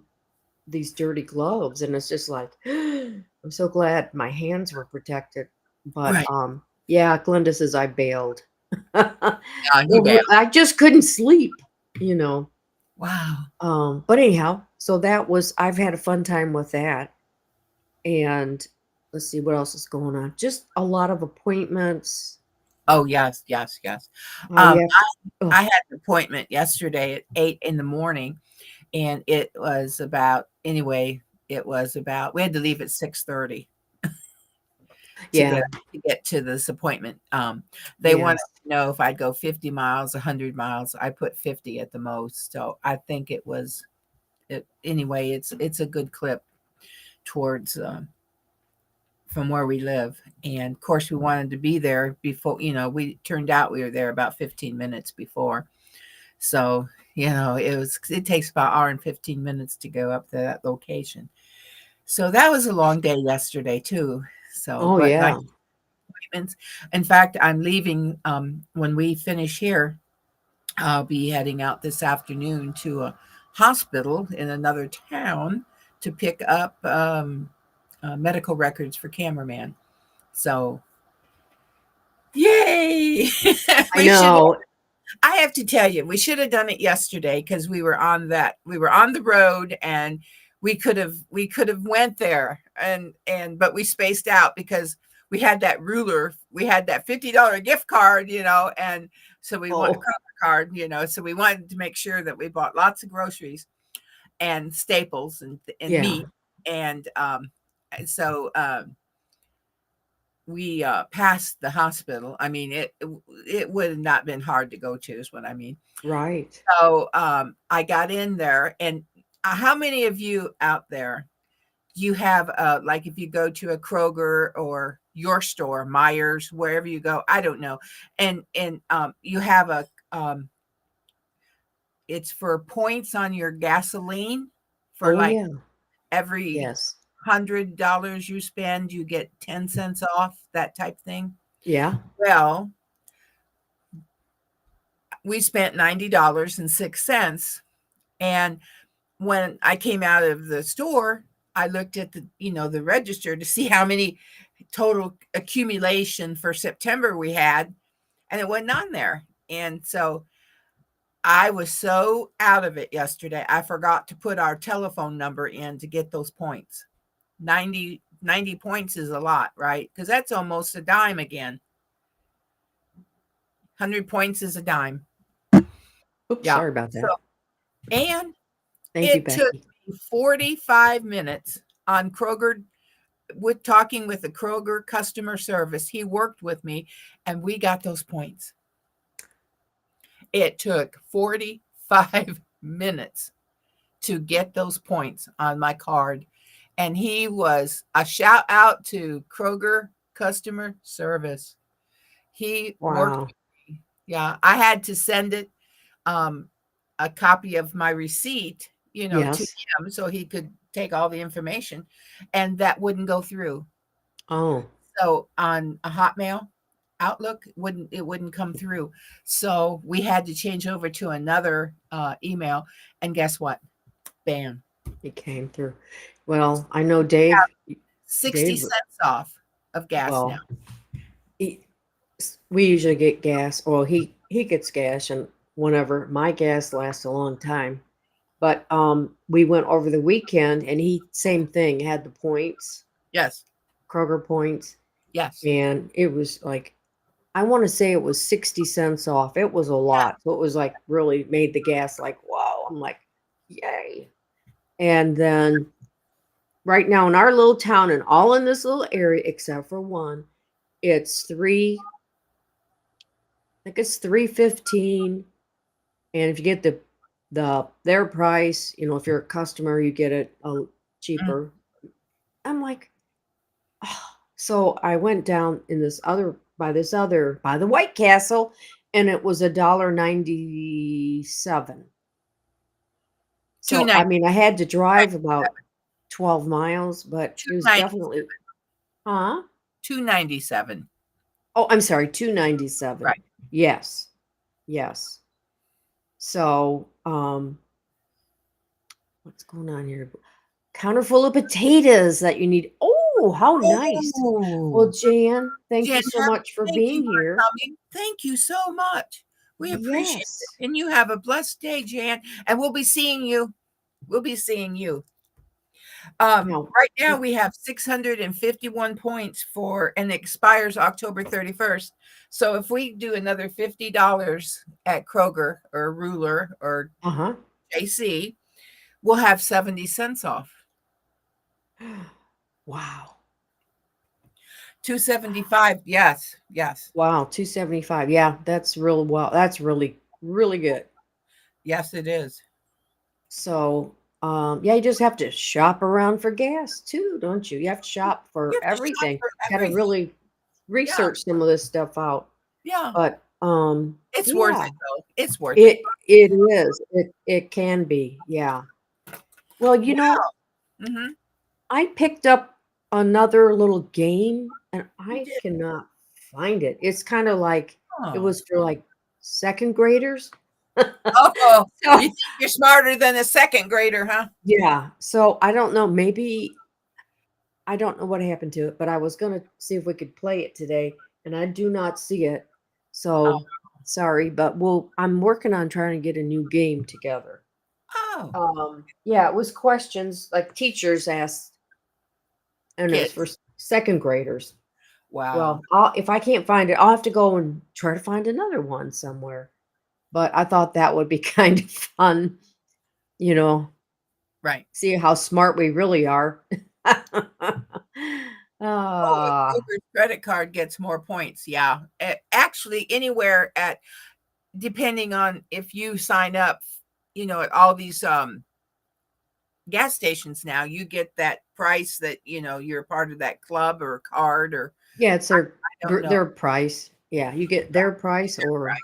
these dirty gloves, and it's just like, I'm so glad my hands were protected." But right. yeah, Glenda says I bailed. Yeah, you bet. I just couldn't sleep, you know. Wow. But anyhow, so I've had a fun time with that, and let's see what else is going on. Just a lot of appointments. Oh, yes, yes, yes. We Um, have to. I had an appointment yesterday at 8 in the morning, and it was about anyway, it was about we had to leave at 6:30. to Yeah. get to this appointment. They wanted Yes. to know if I'd go 50 miles, 100 miles. I put 50 at the most, so I think it was anyway, it's a good clip towards, from where we live, and, of course, we wanted to be there before we turned out we were there about 15 minutes before. So, it takes about hour and 15 minutes to go up to that location. So that was a long day yesterday too. So, Oh, but nice yeah. appointments. In fact, I'm leaving when we finish here. I'll be heading out this afternoon to a hospital in another town to pick up medical records for cameraman. So, yay! I we should know. I have to tell you, we should have done it yesterday because we were on the road, and we could have went there, but we spaced out because we had that ruler, we had that $50 gift card, and so we want a Oh, credit card, so we wanted to make sure that we bought lots of groceries and staples and yeah. meat, and so we passed the hospital. I mean, it would have not been hard to go to, is what I mean. Right. So, I got in there, and how many of you out there do you have, like, if you go to a Kroger or your store, Myers, wherever you go, I don't know, and you have it's for points on your gasoline for, Oh, like, yeah. every Yes. $100 you spend, you get 10 cents off, that type thing. Yeah. Well, we spent $90.06, and when I came out of the store, I looked at the register to see how many total accumulation for September we had, and it wasn't on there. And so I was so out of it yesterday. I forgot to put our telephone number in to get those points. 90 points is a lot, right? Because that's almost a dime again. 100 points is a dime. Oops, Yeah. sorry about So, that. and Thank you, it took Becky. me 45 minutes on Kroger with talking with the Kroger customer service. He worked with me, and we got those points. It took 45 minutes to get those points on my card. And he was a shout out to Kroger customer service. He worked Wow. with me. Yeah, I had to send it, um, a copy of my receipt, to Yes. him so he could take all the information, and that wouldn't go through. Oh, So on a Hotmail, Outlook, it wouldn't come through. So we had to change over to another email, and guess what? Bam. it came through. Well, I know Dave. 60 Dave, cents off of gas now. well, he, we usually get gas. Well, he gets gas, and whenever my gas lasts a long time. But we went over the weekend, and he same thing had the points, Yes. Kroger points, Yes. and it was like I want to say it was 60 cents off. It was a Yeah. lot, so it was like really made the gas like wow. I'm like, yay! And then right now in our little town and all in this little area except for one, it's I think it's 3.15. And if you get their price, if you're a customer, you get it Mm, cheaper. I'm like, oh. So I went down in by the White Castle, and it was $1.97. So I 290, mean, I had to drive about 12 miles, but it was 290, definitely, huh? 297. Oh, I'm sorry, 297. Right. Yes. Yes. So, what's going on here? Counter full of potatoes that you need. Oh, how nice. Well, Oh, Jan, thank Jen, you so much for thank you being for here. coming. Thank you so much. We appreciate it. Yes. And you have a blessed day, Jan. And we'll be seeing you. We'll be seeing you. Now, Right now we have 651 points and it expires October 31st. So if we do another $50 at Kroger or Ruler or uh-huh. JC, we'll have 70 cents off. Wow. 275. Yes. Yes. Wow, 275. Yeah, that's real well. That's really, really good. Yes, it is. So, yeah, you just have to shop around for gas too, don't you? You have to shop You for have to shop everything. for Got to everything. really Yeah. research some of this stuff out. Yeah. But It's worth yeah, it though. It's worth it. it is. It can be. Yeah. Well, Wow. Mhm. I picked up another little game and You I did. cannot find it. It's kind of like it Oh. was for like second graders. Oh, you So, think you're smarter than a second grader, huh? yeah. So I don't know. Maybe I don't know what happened to it, but I was going to see if we could play it today and I do not see it. Oh. So sorry, but I'm working on trying to get a new game together. Oh. Yeah, it was questions like teachers asked, and it was for Kids. second graders. Wow. Well, if I can't find it, I'll have to go and try to find another one somewhere. But I thought that would be kind of fun, you know, Right. see how smart we really are. Oh, a Ah, Kroger's credit card gets more points. Yeah. Actually, anywhere at depending on if you sign up, at all these gas stations now, you get that price that, you're part of that club or card or yeah, it's I don't know their price. Yeah, you get their price their or price.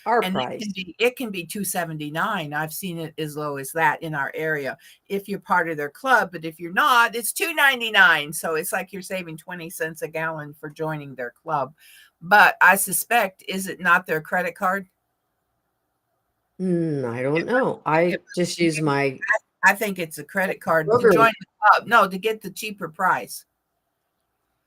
our And price. it can be 279. I've seen it as low as that in our area if you're part of their club, but if you're not, it's 299. So it's like you're saving 20 cents a gallon for joining their club. But I suspect, is it not their credit card? I don't It know. it I just use my I think it's a credit card to Kroger. join the club. No, to get the cheaper price.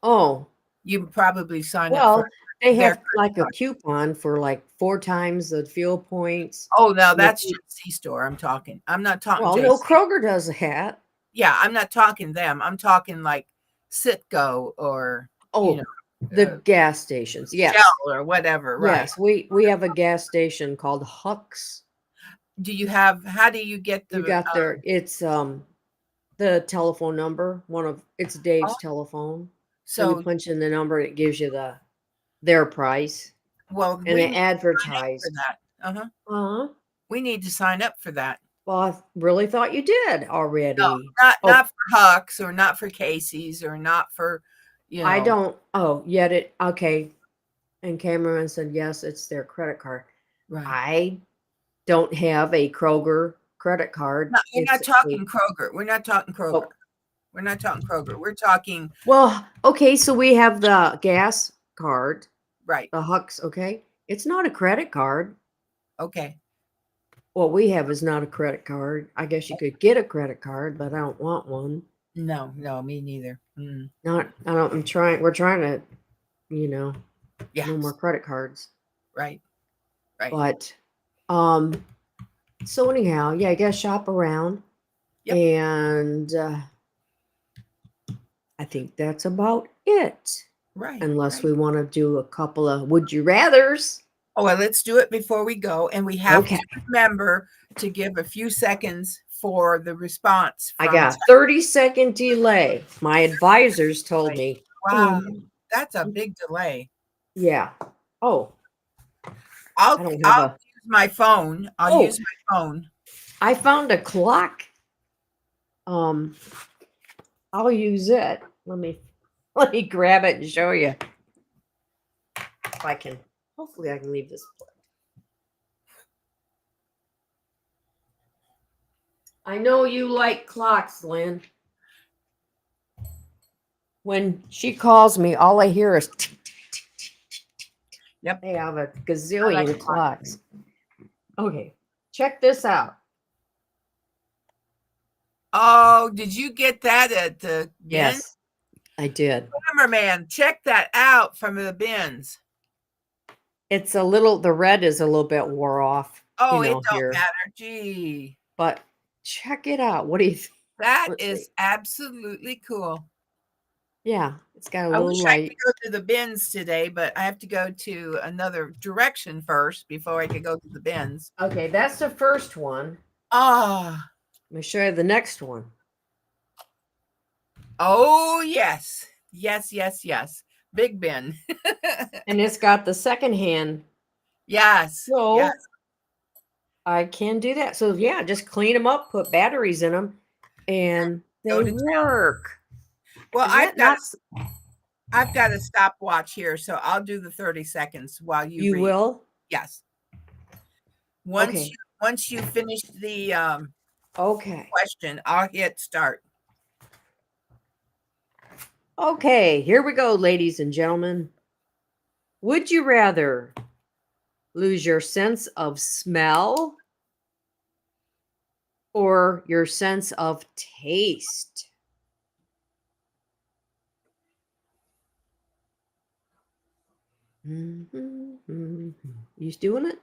Oh, You probably sign up for well, they their have credit like a card. coupon for like 4 times the fuel points. Oh, no, And if that's you, just C-store I'm talking. I'm not talking well, no, JC. Kroger does a hat. Yeah, I'm not talking them. I'm talking like Citgo or, you Oh, know, the gas stations. Shell Yes. or whatever, right. Yes. We have a gas station called Huck's. How do you get You the, got it's the telephone number, it's Dave's oh, telephone. So you so, punch in the number and it gives you their price well, and we they need to sign up for advertise. that. Uh-huh. Uh-huh. We need to sign up for that. Well, I really thought you did No, already. not Oh, for Huck's or not for Casey's or not for, you I know don't. Oh, yet it. Okay. And cameraman said, yes, it's their credit card. right. I don't have a Kroger credit card. No, we're It's not a, talking Kroger. We're not talking Kroger. oh, We're not talking Kroger. We're talking well, okay. So we have the gas card, right. the Hux. Okay. It's not a credit card. Okay. What we have is not a credit card. I guess you could get a credit card, but I don't want one. No, no, me neither. I don't, we're trying to, you know, Yeah. no more credit cards. Right. Right. But, um, so anyhow, yeah, I guess shop around. Yep. And I think that's about it. Right. Unless Right. we want to do a couple of would you rathers. Oh, well, let's do it before we go. And we have Okay. to remember to give a few seconds for the response I from got 30-second delay. My advisors told right. me. Wow, that's a big delay. Yeah. Oh, I'll I don't have I'll a. use my phone. I'll Oh, use my phone. I found a clock. Um, I'll use it. Let me grab it and show you. If I can. Hopefully, I can leave this. I know you like clocks, Lynn. When she calls me, all I hear is. Yep. They have a I like gazillion clocks. Okay, check this out. Oh, did you get that at the bin? Yes, I did. Cameraman, check that out from the bins. It's the red is a little bit wore off, Oh, it don't here. matter. Gee. But check it out. What do you think? That Let's see. is absolutely cool. Yeah, it's got a I little wish I light. could go to the bins today, but I have to go to another direction first before I could go to the bins. Okay, that's the first one. Ah. Let me show you the next one. Oh, yes. Yes, yes, yes. Big bin. And it's got the second hand. Yes. Yes. So I can do that. So yeah, just clean them up, put batteries in them, and Go they to work. Well, Is that not? I've got a stopwatch here, so I'll do the 30 seconds while you You read. will? Yes. Okay. Once you finish the Okay. question, I'll hit start. Okay, here we go, ladies and gentlemen. Would you rather lose your sense of smell or your sense of taste? You doing it?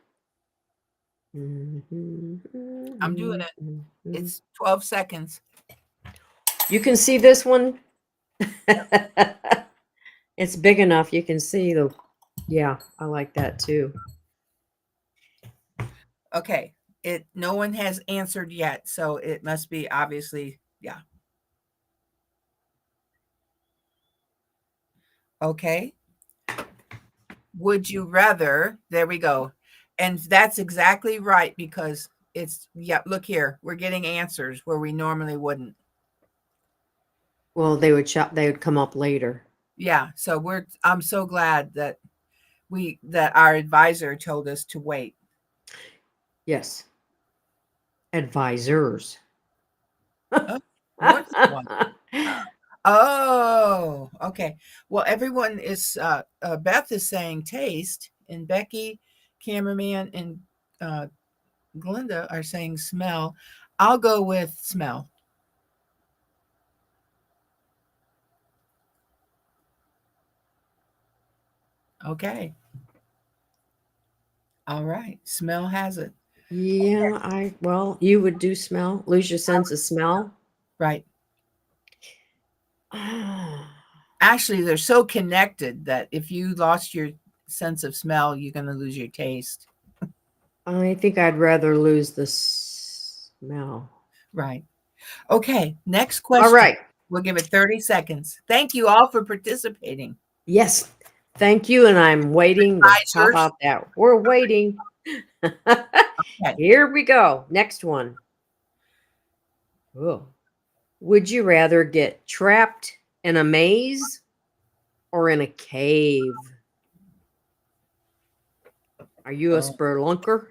I'm doing it. It's 12 seconds. You can see this one. It's big enough. You can see the. Yeah, I like that too. Okay. No one has answered yet, so it must be obviously, yeah. Okay. Would you rather? There we go. And that's exactly right because yeah, look here. We're getting answers where we normally wouldn't. Well, they would come up later. Yeah, so I'm so glad that our advisor told us to wait. Yes. Advisors. Oh, more than one. Oh, okay. Well, everyone is Beth is saying taste, and Becky, cameraman, and Glinda are saying smell. I'll go with smell. Okay. All right. Smell has it. Yeah, well, you would do smell, lose your sense of smell. Right. Actually, they're so connected that if you lost your sense of smell, you're going to lose your taste. I think I'd rather lose the smell. Right. Okay. Next question. All right. We'll give it 30 seconds. Thank you all for participating. Yes. Thank you. And I'm waiting. How about that? We're waiting. Okay. Here we go. Next one. Oh. Would you rather get trapped in a maze or in a cave? Are you a spelunker?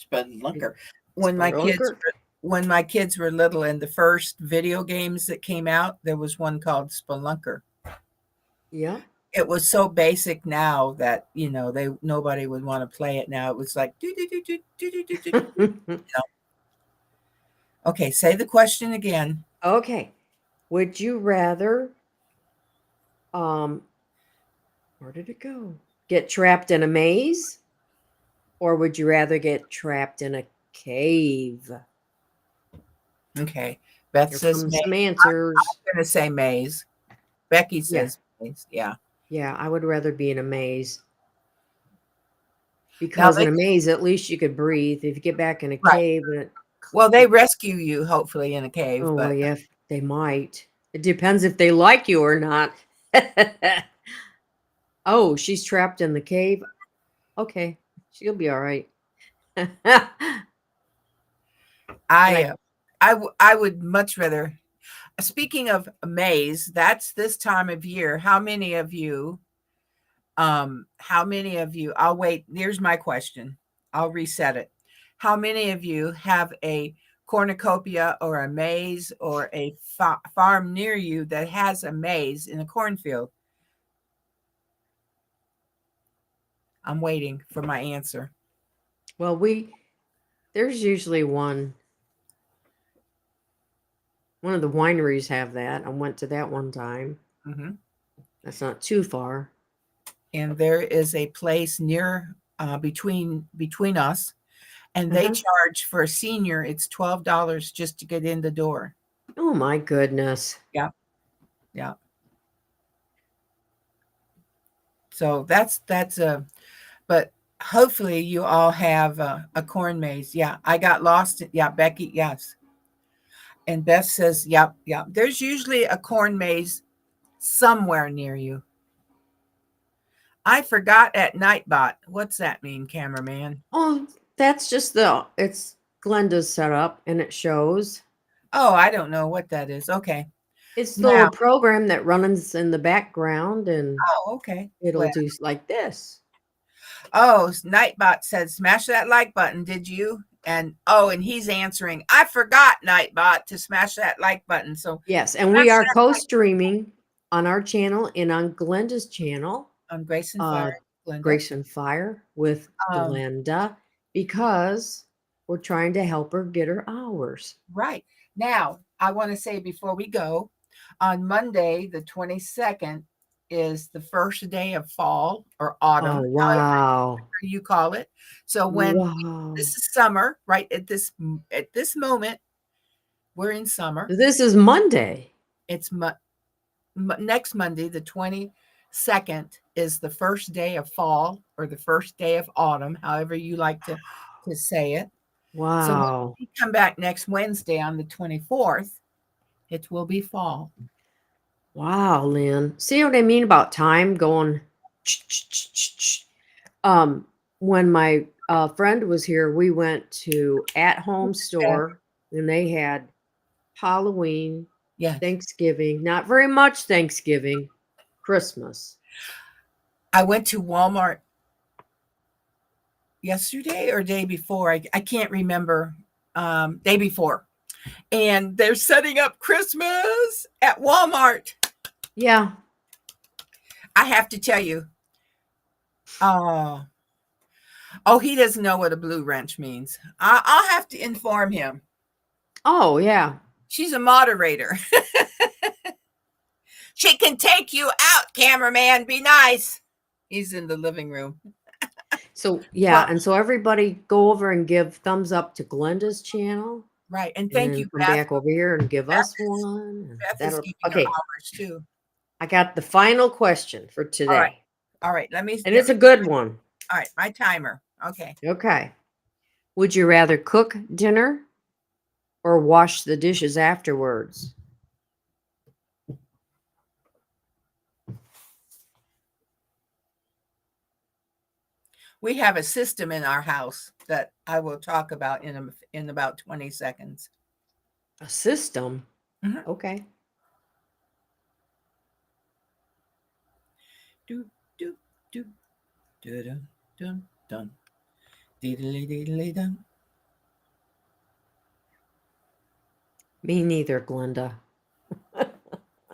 Spelunker. When my kids were little, and the first video games that came out, there was one called Spelunker. Yeah. It was so basic now that nobody would want to play it now. It was like do, do, do, do, do, do, do, do. Okay, say the question again. Okay. Would you rather where did it go? Get trapped in a maze? Or would you rather get trapped in a cave? Okay. Beth says maze. Some answers. I'm going to say maze. Becky says maze. Yeah. Yeah, I would rather be in a maze. Because in a maze, at least you could breathe. If you get back in a cave. Well, they rescue you, hopefully, in a cave. Oh, well, yeah, they might. It depends if they like you or not. Oh, she's trapped in the cave. Okay, she'll be all right. I would much rather. Speaking of maze, that's this time of year. How many of you? I'll wait. Here's my question. I'll reset it. How many of you have a cornucopia or a maze or a farm near you that has a maze in a cornfield? I'm waiting for my answer. Well, there's usually one of the wineries have that. I went to that one time. Mm-hmm. That's not too far. And there is a place near between us, and they charge for a senior. It's $12 just to get in the door. Oh my goodness! Yeah. So that's but hopefully you all have a corn maze. Yeah, I got lost. Yeah, Becky, yes. And Beth says, yep. There's usually a corn maze somewhere near you. I forgot at Nightbot. What's that mean, cameraman? Oh, that's just it's Glenda's setup, and it shows. Oh, I don't know what that is. Okay. It's the Now, little program that runs in the background, and oh, okay. it'll Well, do like this. oh, Nightbot said, smash that like button, did you? And he's answering, I forgot, Nightbot, to smash that like button. So Yes, and we smash are that co-streaming on our channel and on Glenda's channel, on Grace and Fire, uh, Glenda. Grace and Fire with Um, Glenda, because we're trying to help her get her hours. right. Now, I want to say before we go, on Monday, the 22nd, is the first day of fall or Oh, autumn, wow. you call it. So when Wow. this is summer, right at this moment, we're in summer. This is Monday. It's next Monday, the 22nd, is the first day of fall or the first day of autumn, however you like to say it. So when Wow. we come back next Wednesday on the 24th, it will be fall. Wow, Lynn. See what I mean about time going? Um, when my friend was here, we went to At Home Store, and they had Halloween, Yes. Thanksgiving, not very much Thanksgiving, Christmas. I went to Walmart yesterday or day before. I can't remember. Day before. And they're setting up Christmas at Walmart. Yeah. I have to tell you. Oh, he doesn't know what a blue wrench means. I'll have to inform him. Oh, yeah. She's a moderator. She can take you out, cameraman. Be nice. He's in the living room. So, yeah. Well, And so everybody go over and give thumbs up to Glenda's channel, right. And and thank then you, come Beth. back over here and give Beth us one. Beth is That'll, giving her okay. hours too. I got the final question for today. All right. Let me. And it's a good one. All right. My timer. Okay. Okay. Would you rather cook dinner or wash the dishes afterwards? We have a system in our house that I will talk about in about 20 seconds. A system? Mhm. Okay. Do do do do dun dun dun diddly diddly dun. Me neither, Glenda.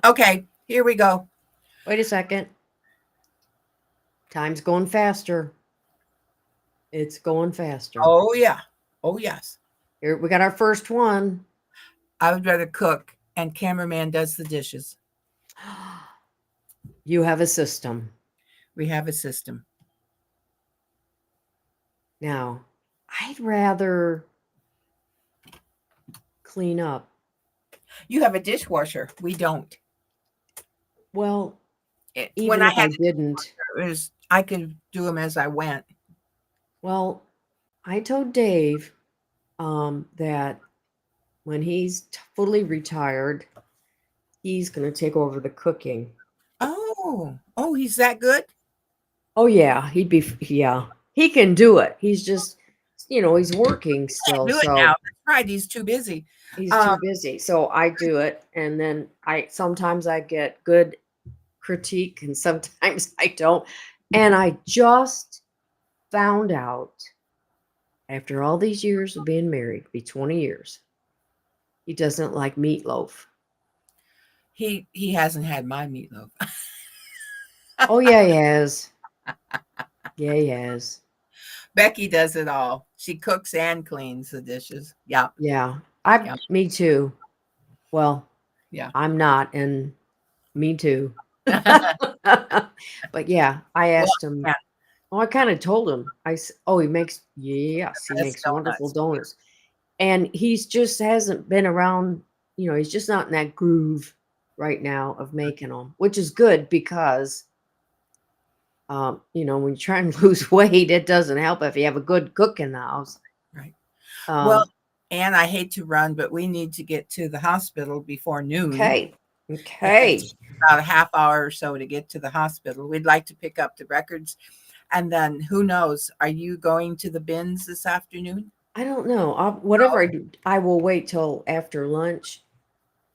Okay, here we go. Wait a second. Time's going faster. It's going faster. Oh yeah. Oh yes. Here we got our first one. I would rather cook, and cameraman does the dishes. You have a system. We have a system. Now, I'd rather clean up. You have a dishwasher. We don't. Well, When even I if I had didn't. I could do them as I went. Well, I told Dave that when he's fully retired, he's going to take over the cooking. Oh, he's that good? Oh, yeah. Yeah. He can do it. He's just, he's working still. Do it So now. That's right. He's too busy. he's too busy. So I do it. And then sometimes I get good critique and sometimes I don't. And I just found out after all these years of being married, be 20 years, he doesn't like meatloaf. He hasn't had my meatloaf. Oh, yeah, he has. Yeah, he has. Becky does it all. She cooks and cleans the dishes. Yeah. Yeah. Yeah. Me too. Well, Yeah. I'm not, and me too. But yeah, I asked him. Yeah. Oh, I kind of told him. he makes wonderful donuts. And he's just hasn't been around, he's just not in that groove right now of making them, which is good because, when you try and lose weight, it doesn't help if you have a good cook in the house. Right. Well, and I hate to run, but we need to get to the hospital before noon. Okay. It takes Okay. about a half hour or so to get to the hospital. We'd like to pick up the records, and then who knows? Are you going to the bins this afternoon? I don't know. Whatever I do, I will wait till after lunch.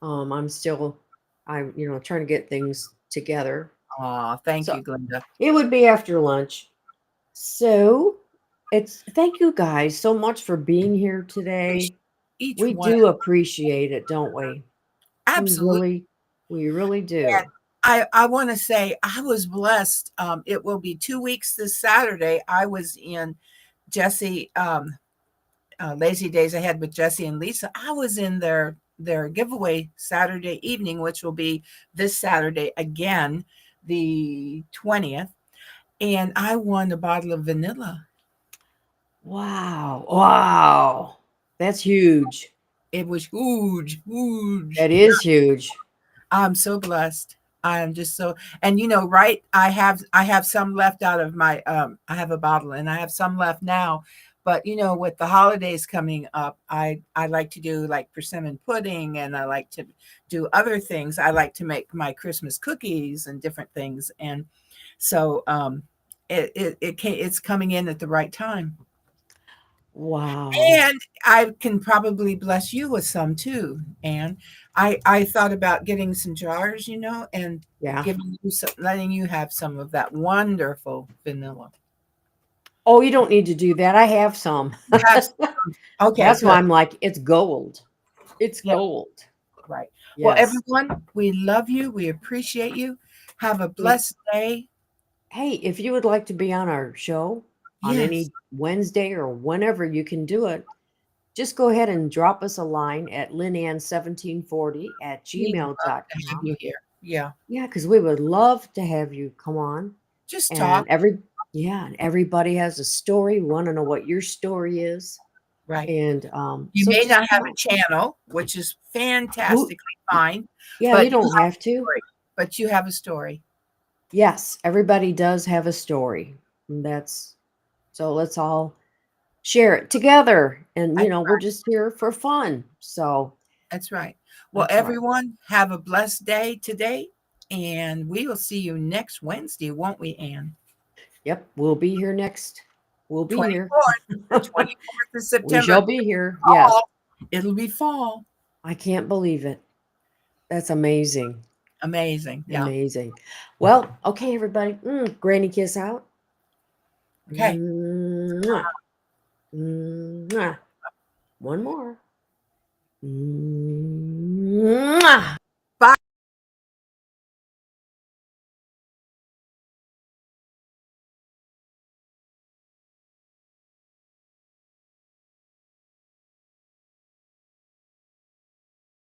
I'm trying to get things together. Oh, thank So you, Glenda. it would be after lunch. So thank you guys so much for being here Appreciate today. each We one. do appreciate it, don't we? We Absolutely. really, we really And do. I want to say I was blessed. It will be 2 weeks this Saturday. I was in Jesse Lazy Days Ahead with Jesse and Lisa. I was in their giveaway Saturday evening, which will be this Saturday again, the 20th, and I won a bottle of vanilla. Wow. Wow. That's huge. It was huge, huge. That is huge. I'm so blessed. I am just so, and right, I have some left out of my I have a bottle and I have some left now. But with the holidays coming up, I like to do like persimmon pudding, and I like to do other things. I like to make my Christmas cookies and different things. And so it's coming in at the right time. Wow. And I can probably bless you with some too. And I thought about getting some jars, and Yeah. giving you some, letting you have some of that wonderful vanilla. Oh, you don't need to do that. I have some. You have some. Okay, That's why good. I'm like, it's gold. It's Yep, gold. right. Well, Yes. everyone, we love you. We appreciate you. Have a If blessed day. Hey, if you would like to be on our show on Yes, any Wednesday or whenever you can do it, just go ahead and drop us a line at linnan1740 at we'd love to have gmail.com. you here. Yeah, Yeah, because we would love to have you come on. just And talk. everybody has a story. We want to know what your story is. Right. And You so may just not come have a on. channel, which is Who, fantastically fine, yeah, but you you don't have have a to. story. But you have a story. Yes, everybody does have a story. And so let's all share it together. And, That's we're just here for fun. So That's right. Well, that's right. everyone, have a blessed day today, and we will see you next Wednesday, won't we, Anne? Yep, we'll be here next. We'll be here. 24th, the 24th of We September. shall be here. Yes. Fall. It'll be fall. I can't believe it. That's amazing. Amazing. Yeah. Amazing. Well, okay, everybody. Granny kiss out. Okay. Mwah. Mwah. One more. Mwah.